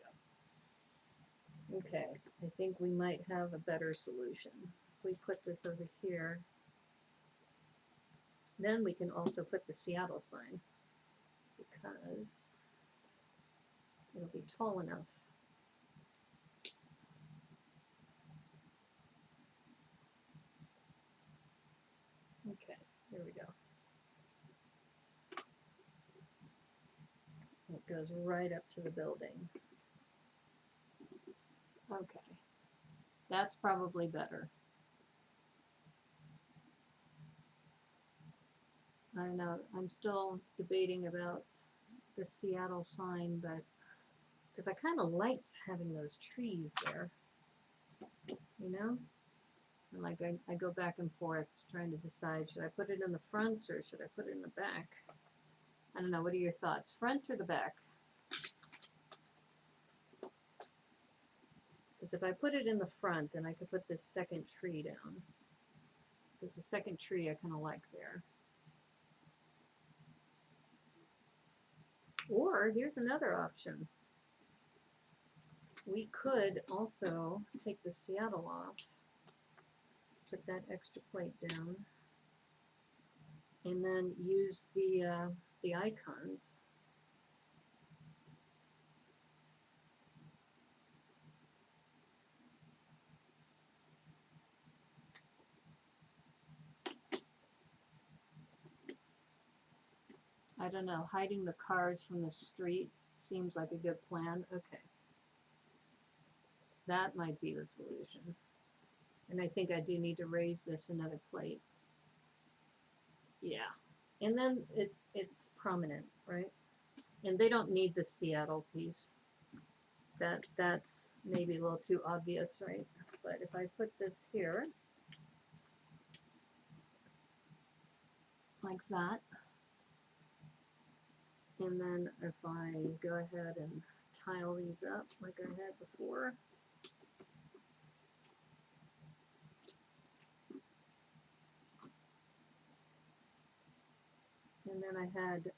S1: go. Okay, I think we might have a better solution. If we put this over here, then we can also put the Seattle sign because it'll be tall enough. Okay, here we go. It goes right up to the building. Okay, that's probably better. I don't know, I'm still debating about the Seattle sign, but because I kind of liked having those trees there, you know? And like I go back and forth trying to decide, should I put it in the front or should I put it in the back? I don't know, what are your thoughts? Front or the back? Because if I put it in the front, then I could put this second tree down. There's a second tree I kind of like there. Or here's another option. We could also take the Seattle off. Let's put that extra plate down. And then use the icons. I don't know, hiding the cars from the street seems like a good plan. Okay. That might be the solution. And I think I do need to raise this another plate. Yeah. And then it's prominent, right? And they don't need the Seattle piece. That's maybe a little too obvious, right? But if I put this here, like that, and then if I go ahead and tile these up like I had before, and then I had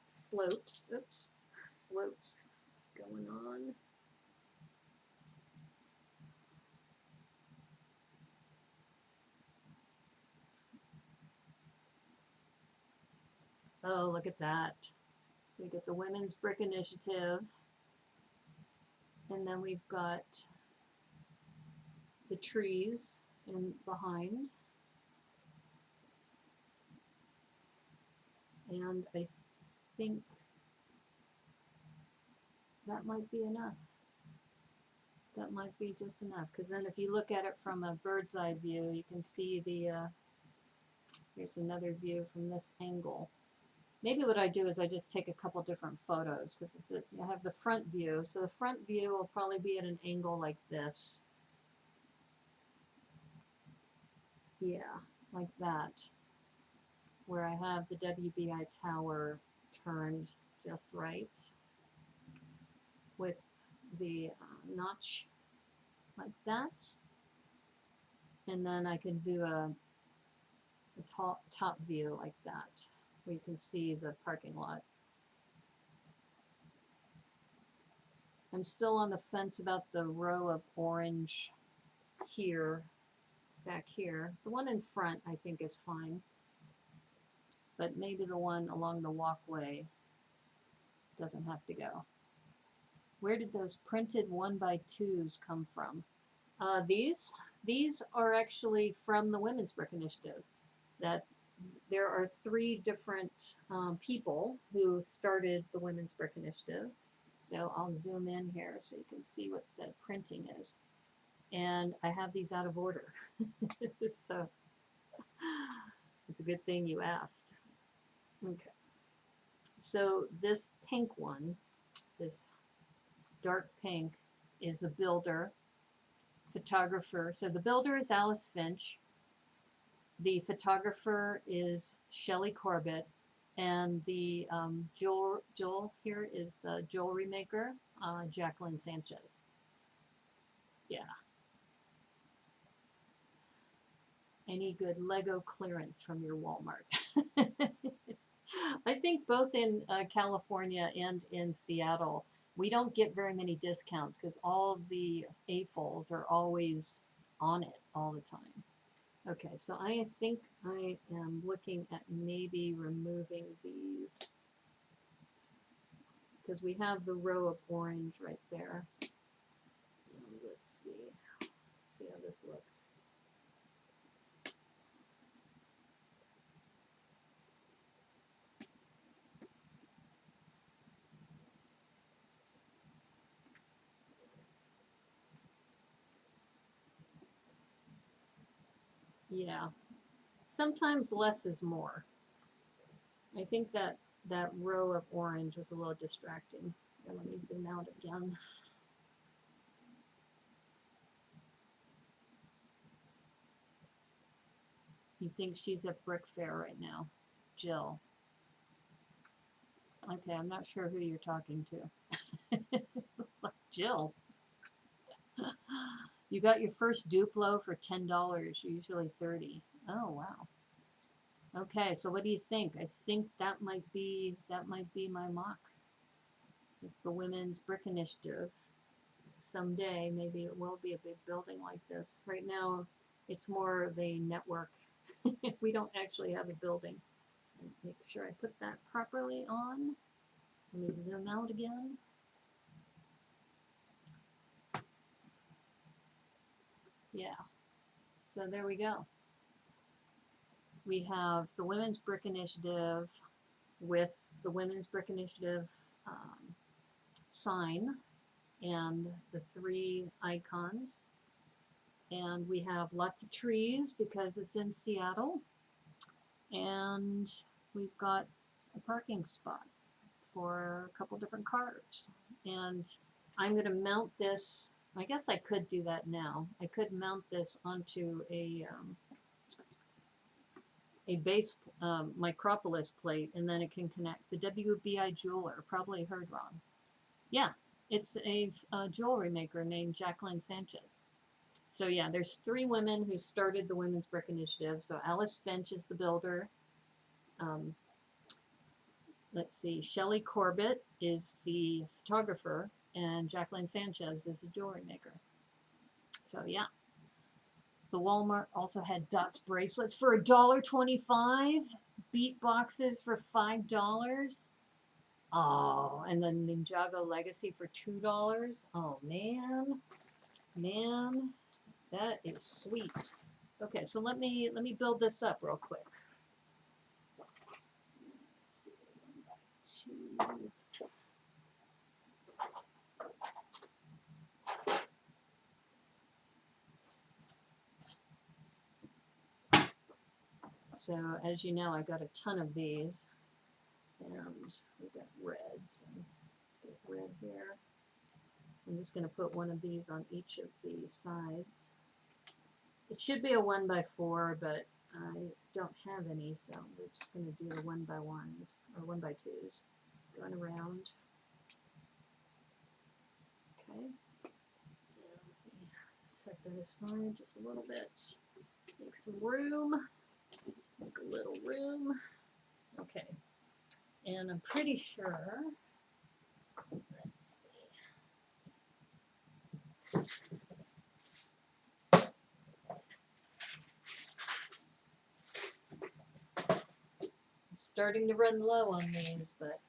S1: slopes going on. Oh, look at that. So we get the Women's Bric Initiative, and then we've got the trees in behind. And I think that might be enough. That might be just enough, because then if you look at it from a bird's eye view, you can see the, here's another view from this angle. Maybe what I do is I just take a couple different photos, because I have the front view. So the front view will probably be at an angle like this. Yeah, like that, where I have the WBI tower turned just right with the notch like that. And then I can do a top view like that, where you can see the parking lot. I'm still on the fence about the row of orange here, back here. The one in front I think is fine, but maybe the one along the walkway doesn't have to go. Where did those printed 1x2s come from? These are actually from the Women's Bric Initiative. That there are 3 different people who started the Women's Bric Initiative. So I'll zoom in here so you can see what the printing is. And I have these out of order. So it's a good thing you asked. Okay. So this pink one, this dark pink, is the builder, photographer. So the builder is Alice Finch. The photographer is Shelley Corbett. And the jewel here is the jewelry maker, Jacqueline Sanchez. Yeah. Any good Lego clearance from your Walmart? I think both in California and in Seattle, we don't get very many discounts because all of the AFOLs are always on it all the time. Okay, so I think I am looking at maybe removing these because we have the row of orange right there. Let's see how this looks. Yeah, sometimes less is more. I think that row of orange was a little distracting. Here, let me zoom out again. You think she's at Bric Fair right now. Jill. Okay, I'm not sure who you're talking to. Jill. You got your first Duplo for $10, usually $30. Oh wow. Okay, so what do you think? I think that might be my mock. It's the Women's Bric Initiative. Someday maybe it will be a big building like this. Right now it's more of a network. We don't actually have a building. Make sure I put that properly on. Let me zoom out again. Yeah, so there we go. We have the Women's Bric Initiative with the Women's Bric Initiative sign and the 3 icons. And we have lots of trees because it's in Seattle. And we've got a parking spot for a couple different cars. And I'm going to mount this. I guess I could do that now. I could mount this onto a base micropolis plate, and then it can connect. The WBI jeweler, probably heard wrong. Yeah, it's a jewelry maker named Jacqueline Sanchez. So yeah, there's 3 women who started the Women's Bric Initiative. So Alice Finch is the builder. Let's see, Shelley Corbett is the photographer, and Jacqueline Sanchez is the jewelry maker. So yeah. The Walmart also had Dot's bracelets for $1.25. Beat boxes for $5. Oh, and then Ninjago Legacy for $2. Oh man, that is sweet. Okay, so let me build this up real quick. So as you know, I got a ton of these, and we got reds. Let's get red here. I'm just going to put one of these on each of the sides. It should be a 1x4, but I don't have any, so we're just going to do the 1x1s or 1x2s, going around. Okay, and set that aside just a little bit. Make some room. Make a little room. Okay, and I'm pretty sure. Let's see. I'm starting to run low on these, but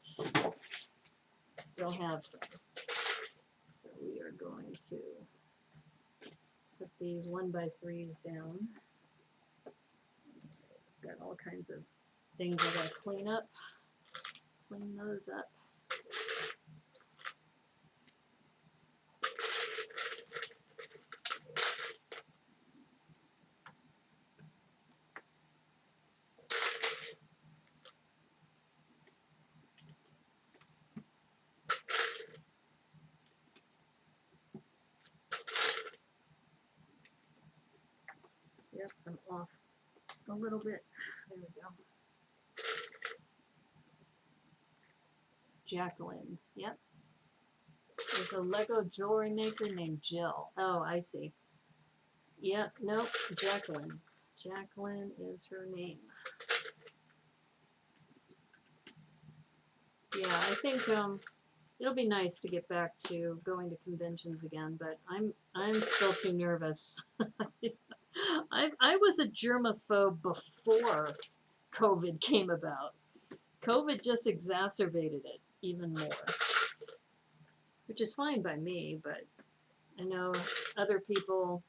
S1: still have some. So we are going to put these 1x3s down. Got all kinds of things I gotta clean up. Clean those up. Yep, I'm off a little bit. There we go. Jacqueline. Yep. There's a Lego jewelry maker named Jill. Oh, I see. Yep. Nope. Jacqueline. Jacqueline is her name. Yeah, I think it'll be nice to get back to going to conventions again, but I'm still too nervous. I was a germaphobe before COVID came about. COVID just exacerbated it even more, which is fine by me, but I know other people,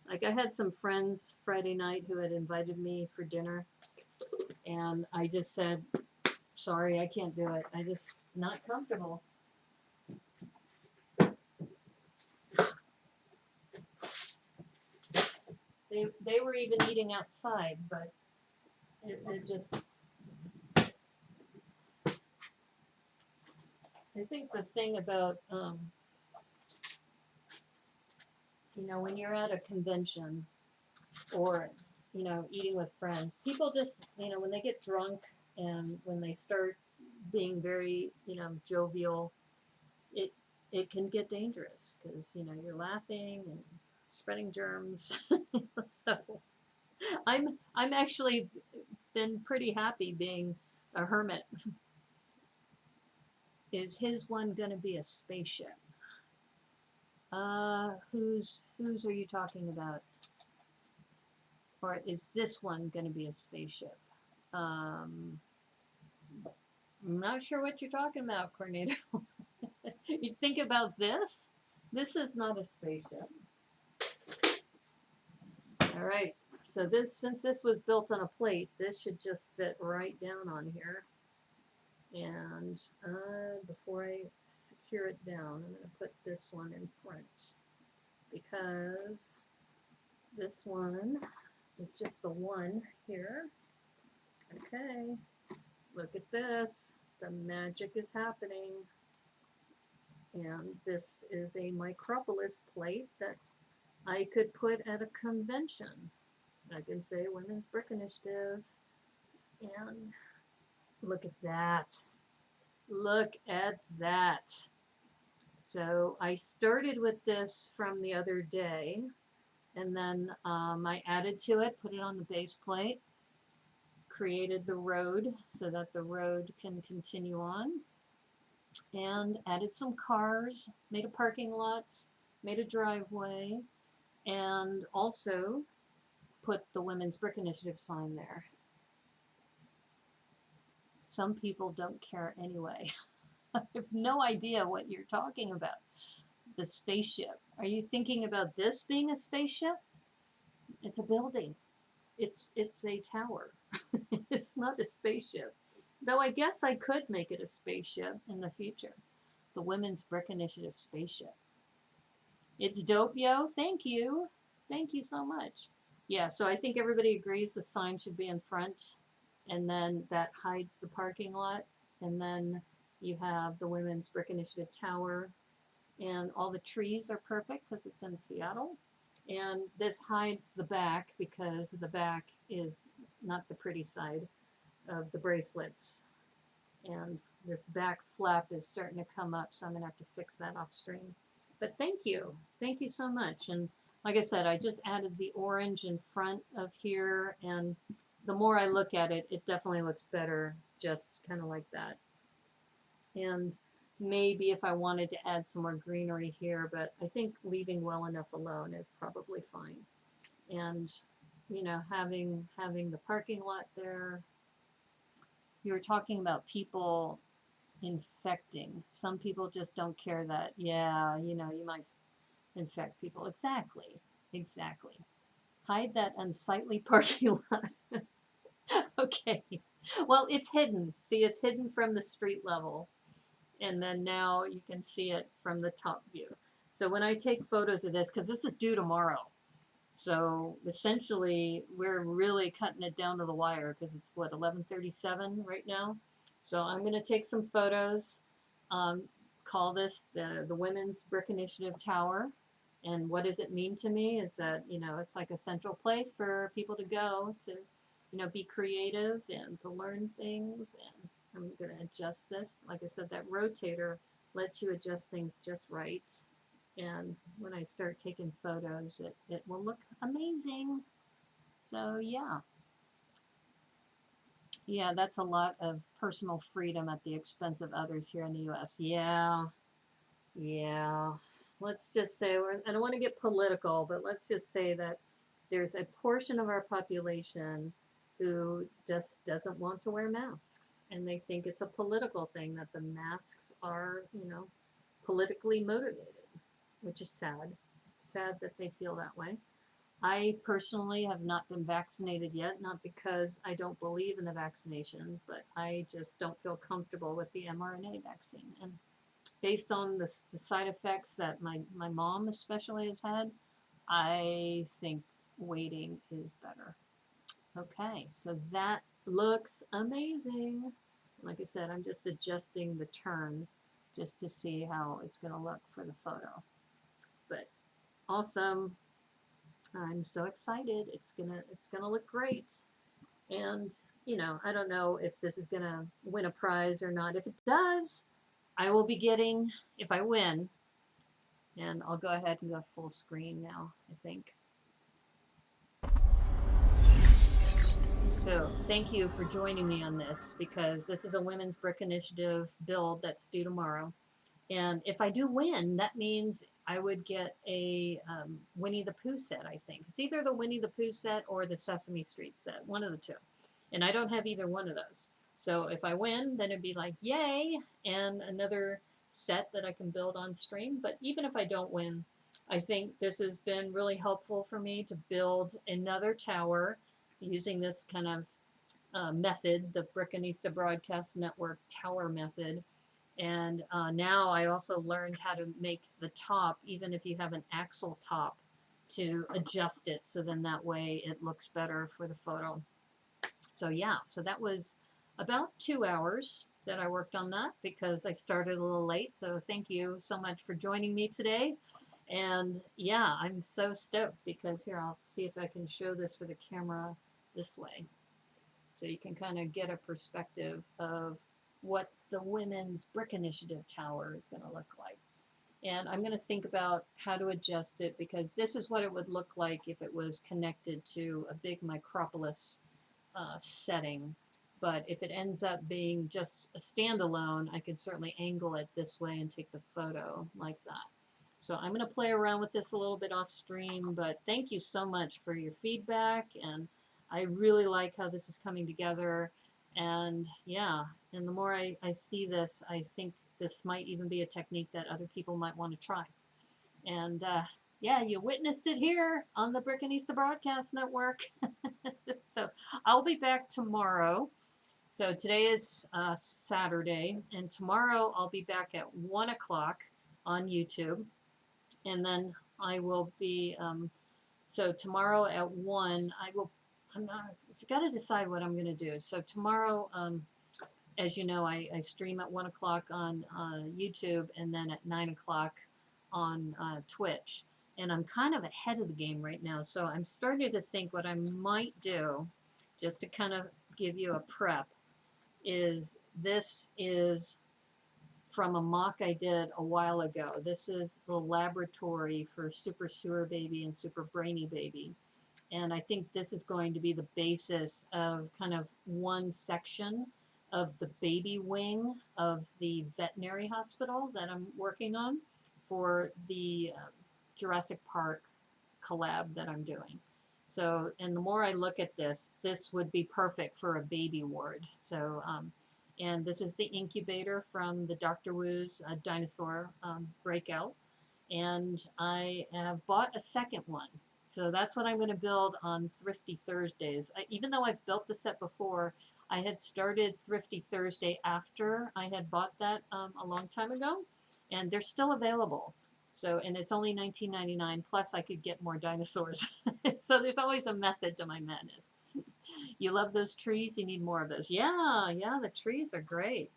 S1: like I had some friends Friday night who had invited me for dinner, and I just said, sorry, I can't do it. I just not comfortable. They were even eating outside, but it just, I think the thing about, you know, when you're at a convention or you know, eating with friends. People just, you know, when they get drunk and when they start being very, you know, jovial, it it can get dangerous because, you know, you're laughing and spreading germs. So I'm actually been pretty happy being a hermit. Is his one gonna be a spaceship? Whose are you talking about? Or is this one gonna be a spaceship? Um, I'm not sure what you're talking about, Cornado. You think about this? This is not a spaceship. All right. So this, since this was built on a plate, this should just fit right down on here. And before I secure it down, I'm going to put this one in front because this one is just the one here. Okay. Look at this. The magic is happening. And this is a Micropolis plate that I could put at a convention. I can say Women's Bric Initiative. And look at that. Look at that. So I started with this from the other day. And then I added to it, put it on the base plate, created the road so that the road can continue on, and added some cars, made a parking lot, made a driveway, and also put the Women's Bric Initiative sign there. Some people don't care anyway. I have no idea what you're talking about. The spaceship. Are you thinking about this being a spaceship? It's a building. It's a tower. It's not a spaceship. Though I guess I could make it a spaceship in the future. The Women's Bric Initiative spaceship. It's dope, yo. Thank you. Thank you so much. Yeah, so I think everybody agrees the sign should be in front, and then that hides the parking lot, and then you have the Women's Bric Initiative tower, and all the trees are perfect because it's in Seattle. And this hides the back because the back is not the pretty side of the bracelets. And this back flap is starting to come up, so I'm going to have to fix that off stream. But thank you. Thank you so much. And like I said, I just added the orange in front of here, and the more I look at it, it definitely looks better just kind of like that. And maybe if I wanted to add some more greenery here, but I think leaving well enough alone is probably fine. And, you know, having the parking lot there. You were talking about people infecting. Some people just don't care that, yeah, you know, you might infect people. Exactly. Exactly. Hide that unsightly parking lot. Okay. Well, it's hidden. See, it's hidden from the street level. And then now you can see it from the top view. So when I take photos of this, because this is due tomorrow, so essentially we're really cutting it down to the wire because it's what, 11:37 right now. So I'm going to take some photos, call this the Women's Bric Initiative Tower. And what does it mean to me is that, you know, it's like a central place for people to go to, you know, be creative and to learn things. And I'm going to adjust this. Like I said, that rotator lets you adjust things just right. And when I start taking photos, it will look amazing. So yeah. Yeah, that's a lot of personal freedom at the expense of others here in the US. Yeah. Yeah. Let's just say, I don't want to get political, but let's just say that there's a portion of our population who just doesn't want to wear masks. And they think it's a political thing, that the masks are, you know, politically motivated, which is sad. It's sad that they feel that way. I personally have not been vaccinated yet, not because I don't believe in the vaccinations, but I just don't feel comfortable with the mRNA vaccine. And based on the side effects that my mom especially has had, I think waiting is better. Okay, so that looks amazing. Like I said, I'm just adjusting the turn just to see how it's going to look for the photo. But awesome. I'm so excited. It's gonna look great. And, you know, I don't know if this is going to win a prize or not. If it does, I will be getting, if I win, and I'll go ahead and go full screen now, I think. So thank you for joining me on this, because this is a Women's Brick Initiative build that's due tomorrow. And if I do win, that means I would get a Winnie the Pooh set, I think. It's either the Winnie the Pooh set or the Sesame Street set, one of the two. And I don't have either one of those. So if I win, then it'd be like, yay, and another set that I can build on stream. But even if I don't win, I think this has been really helpful for me to build another tower using this kind of method, the Brickanista Broadcast Network tower method. And now I also learned how to make the top, even if you have an axle top, to adjust it so then that way it looks better for the photo. So yeah, so that was about 2 hours that I worked on that, because I started a little late. So thank you so much for joining me today. And yeah, I'm so stoked, because here, I'll see if I can show this for the camera this way, so you can kind of get a perspective of what the Women's Brick Initiative tower is going to look like. And I'm going to think about how to adjust it, because this is what it would look like if it was connected to a big micropolis setting. But if it ends up being just a standalone, I could certainly angle it this way and take the photo like that. So I'm going to play around with this a little bit off stream, but thank you so much for your feedback, and I really like how this is coming together. And yeah, and the more I see this, I think this might even be a technique that other people might want to try. And yeah, you witnessed it here on the Brickanista Broadcast Network. So I'll be back tomorrow. So today is Saturday, and tomorrow I'll be back at 1 o'clock on YouTube. And then I will be, so tomorrow at 1, I've got to decide what I'm going to do. So tomorrow, as you know, I stream at 1 o'clock on YouTube, and then at 9 o'clock on Twitch. And I'm kind of ahead of the game right now. So I'm starting to think what I might do, just to kind of give you a prep, is this is from a mock I did a while ago. This is the laboratory for Super Sewer Baby and Super Brainy Baby. And I think this is going to be the basis of kind of one section of the baby wing of the veterinary hospital that I'm working on for the Jurassic Park collab that I'm doing. So, and the more I look at this, this would be perfect for a baby ward. So, and this is the incubator from the Dr. Wu's dinosaur breakout. And I have bought a second one. So that's what I'm going to build on Thrifty Thursdays. Even though I've built the set before, I had started Thrifty Thursday after I had bought that a long time ago. And they're still available. So, and it's only $19.99, plus I could get more dinosaurs. So there's always a method to my madness. You love those trees? You need more of those. Yeah, the trees are great.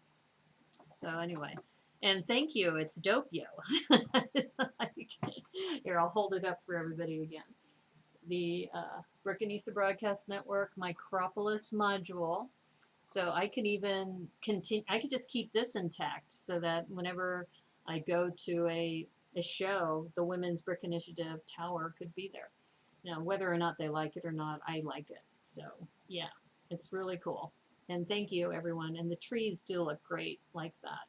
S1: So anyway, and thank you. It's dope, yo. Here, I'll hold it up for everybody again. The Brickanista Broadcast Network Micropolis module. So I can even continue, I could just keep this intact so that whenever I go to a show, the Women's Brick Initiative tower could be there. Now, whether or not they like it or not, I like it. So yeah, it's really cool. And thank you, everyone. And the trees do look great like that.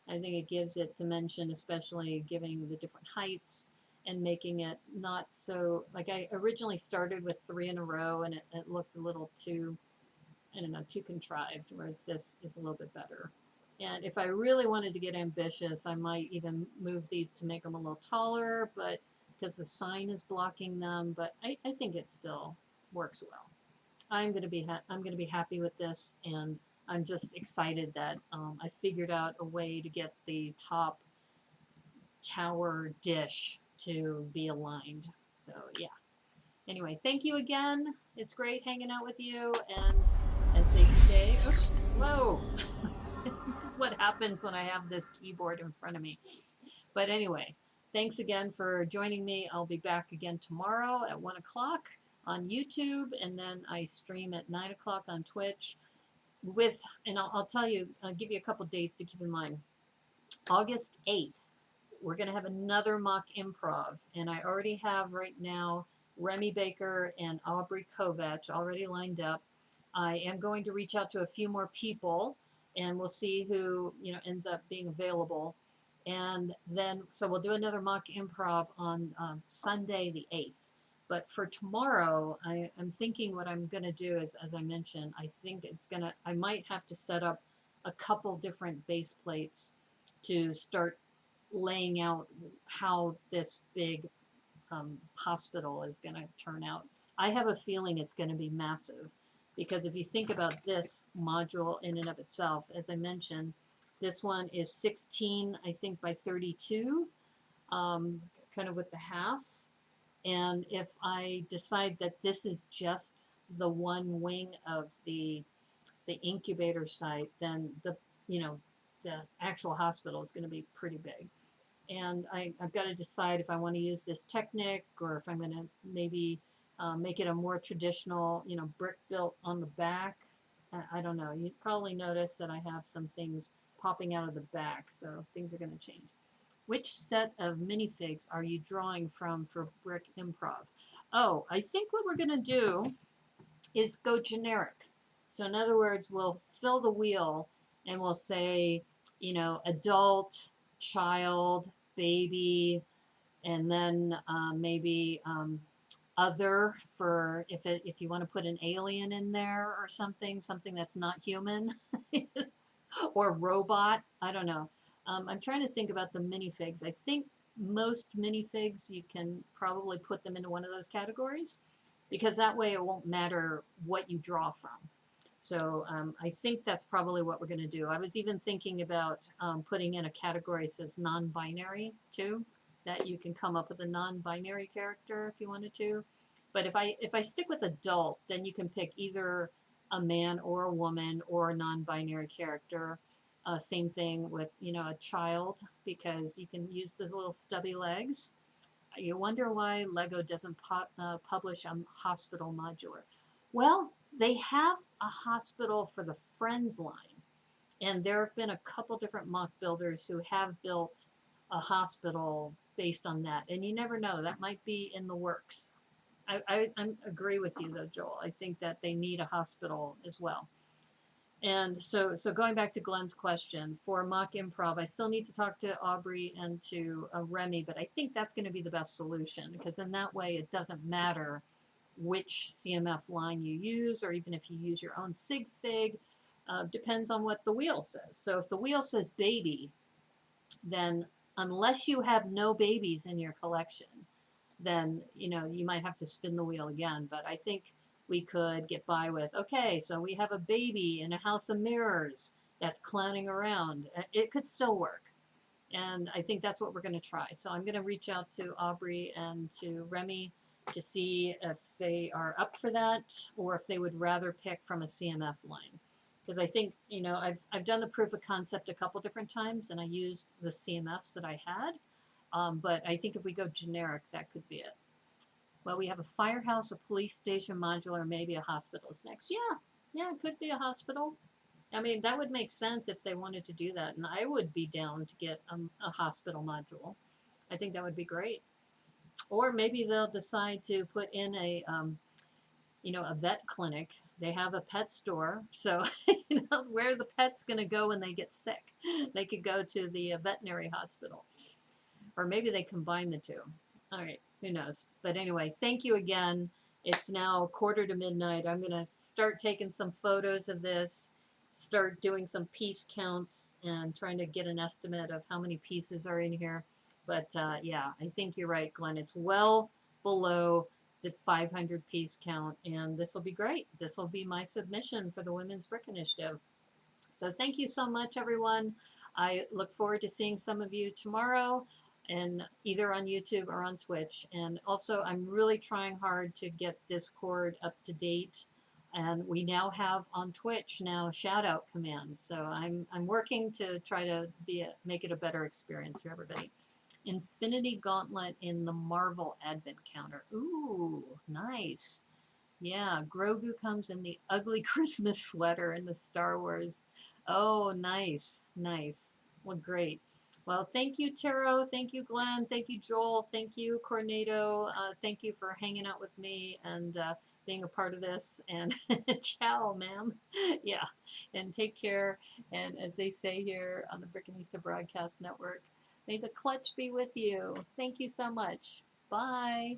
S1: I think it gives it dimension, especially giving the different heights and making it not so, like I originally started with 3 in a row, and it looked a little too, I don't know, too contrived, whereas this is a little bit better. And if I really wanted to get ambitious, I might even move these to make them a little taller, but because the sign is blocking them, but I think it still works well. I'm going to be happy with this, and I'm just excited that I figured out a way to get the top tower dish to be aligned. So yeah. Anyway, thank you again. It's great hanging out with you, and as they say, oops, whoa. This is what happens when I have this keyboard in front of me. But anyway, Thanks again for joining me. I'll be back again tomorrow at 1 o'clock on YouTube, and then I stream at 9 o'clock on Twitch with, and I'll tell you, I'll give you a couple dates to keep in mind. August 8th, we're going to have another mock improv, and I already have right now Remy Baker and Aubrey Kovach already lined up. I am going to reach out to a few more people, and we'll see who ends up being available. And then, so we'll do another mock improv on Sunday the 8th. But for tomorrow, I'm thinking what I'm going to do is, as I mentioned, I think I might have to set up a couple different base plates to start laying out how this big hospital is going to turn out. I have a feeling it's going to be massive, because if you think about this module in and of itself, as I mentioned, this one is 16, I think, by 32, kind of with the half. And if I decide that this is just the one wing of the incubator site, then the actual hospital is going to be pretty big. And I've got to decide if I want to use this Technic, or if I'm going to maybe make it a more traditional, brick built on the back. I don't know. You probably notice that I have some things popping out of the back, so things are going to change. Which set of minifigs are you drawing from for Bric Improv? Oh, I think what we're going to do is go generic. So in other words, we'll fill the wheel and we'll say, adult, child, baby, and then maybe other, for if you want to put an alien in there or something that's not human, or robot. I don't know. I'm trying to think about the minifigs. I think most minifigs, you can probably put them into one of those categories, because that way it won't matter what you draw from. So I think that's probably what we're going to do. I was even thinking about putting in a category that says non-binary too, that you can come up with a non-binary character if you wanted to. But if I stick with adult, then you can pick either a man or a woman or a non-binary character. Same thing with a child, because you can use those little stubby legs. You wonder why Lego doesn't publish a hospital modular. Well, they have a hospital for the Friends line, and there have been a couple different mock builders who have built a hospital based on that, and you never know, that might be in the works. I agree with you though, Joel. I think that they need a hospital as well. And so going back to Glenn's question, for mock improv, I still need to talk to Aubrey and to Remy, but I think that's going to be the best solution, because in that way it doesn't matter which CMF line you use, or even if you use your own sig fig, depends on what the wheel says. So if the wheel says baby, then unless you have no babies in your collection, then you might have to spin the wheel again. But I think we could get by with, okay, so we have a baby in a house of mirrors that's clowning around. It could still work. And I think that's what we're going to try. So I'm going to reach out to Aubrey and to Remy to see if they are up for that, or if they would rather pick from a CMF line. Because I think, I've done the proof of concept a couple different times, and I used the CMFs that I had. But I think if we go generic, that could be it. Well, we have a firehouse, a police station modular, maybe a hospital's next. Yeah, it could be a hospital. I mean, that would make sense if they wanted to do that, and I would be down to get a hospital module. I think that would be great. Or maybe they'll decide to put in a vet clinic. They have a pet store, so where are the pets going to go when they get sick? They could go to the veterinary hospital, or maybe they combine the two. All right, who knows? But anyway, thank you again. It's now 1:45. I'm going to start taking some photos of this, start doing some piece counts, and trying to get an estimate of how many pieces are in here. But yeah, I think you're right, Glenn. It's well below the 500 piece count, and this will be great. This will be my submission for the Women's Bric Initiative. So thank you so much, everyone. I look forward to seeing some of you tomorrow, and either on YouTube or on Twitch. And also, I'm really trying hard to get Discord up to date. And we now have on Twitch now shout out commands. So I'm working to try to make it a better experience for everybody. Infinity Gauntlet in the Marvel Advent Counter. Ooh, nice. Yeah, Grogu comes in the ugly Christmas sweater in the Star Wars. Oh, nice, nice. Well, great. Well, thank you, Taro. Thank you, Glenn. Thank you, Joel. Thank you, Cornado. Thank you for hanging out with me and being a part of this. And ciao, ma'am. Yeah, and take care. And as they say here on the Brickanista Broadcast Network, may the clutch be with you. Thank you so much. Bye.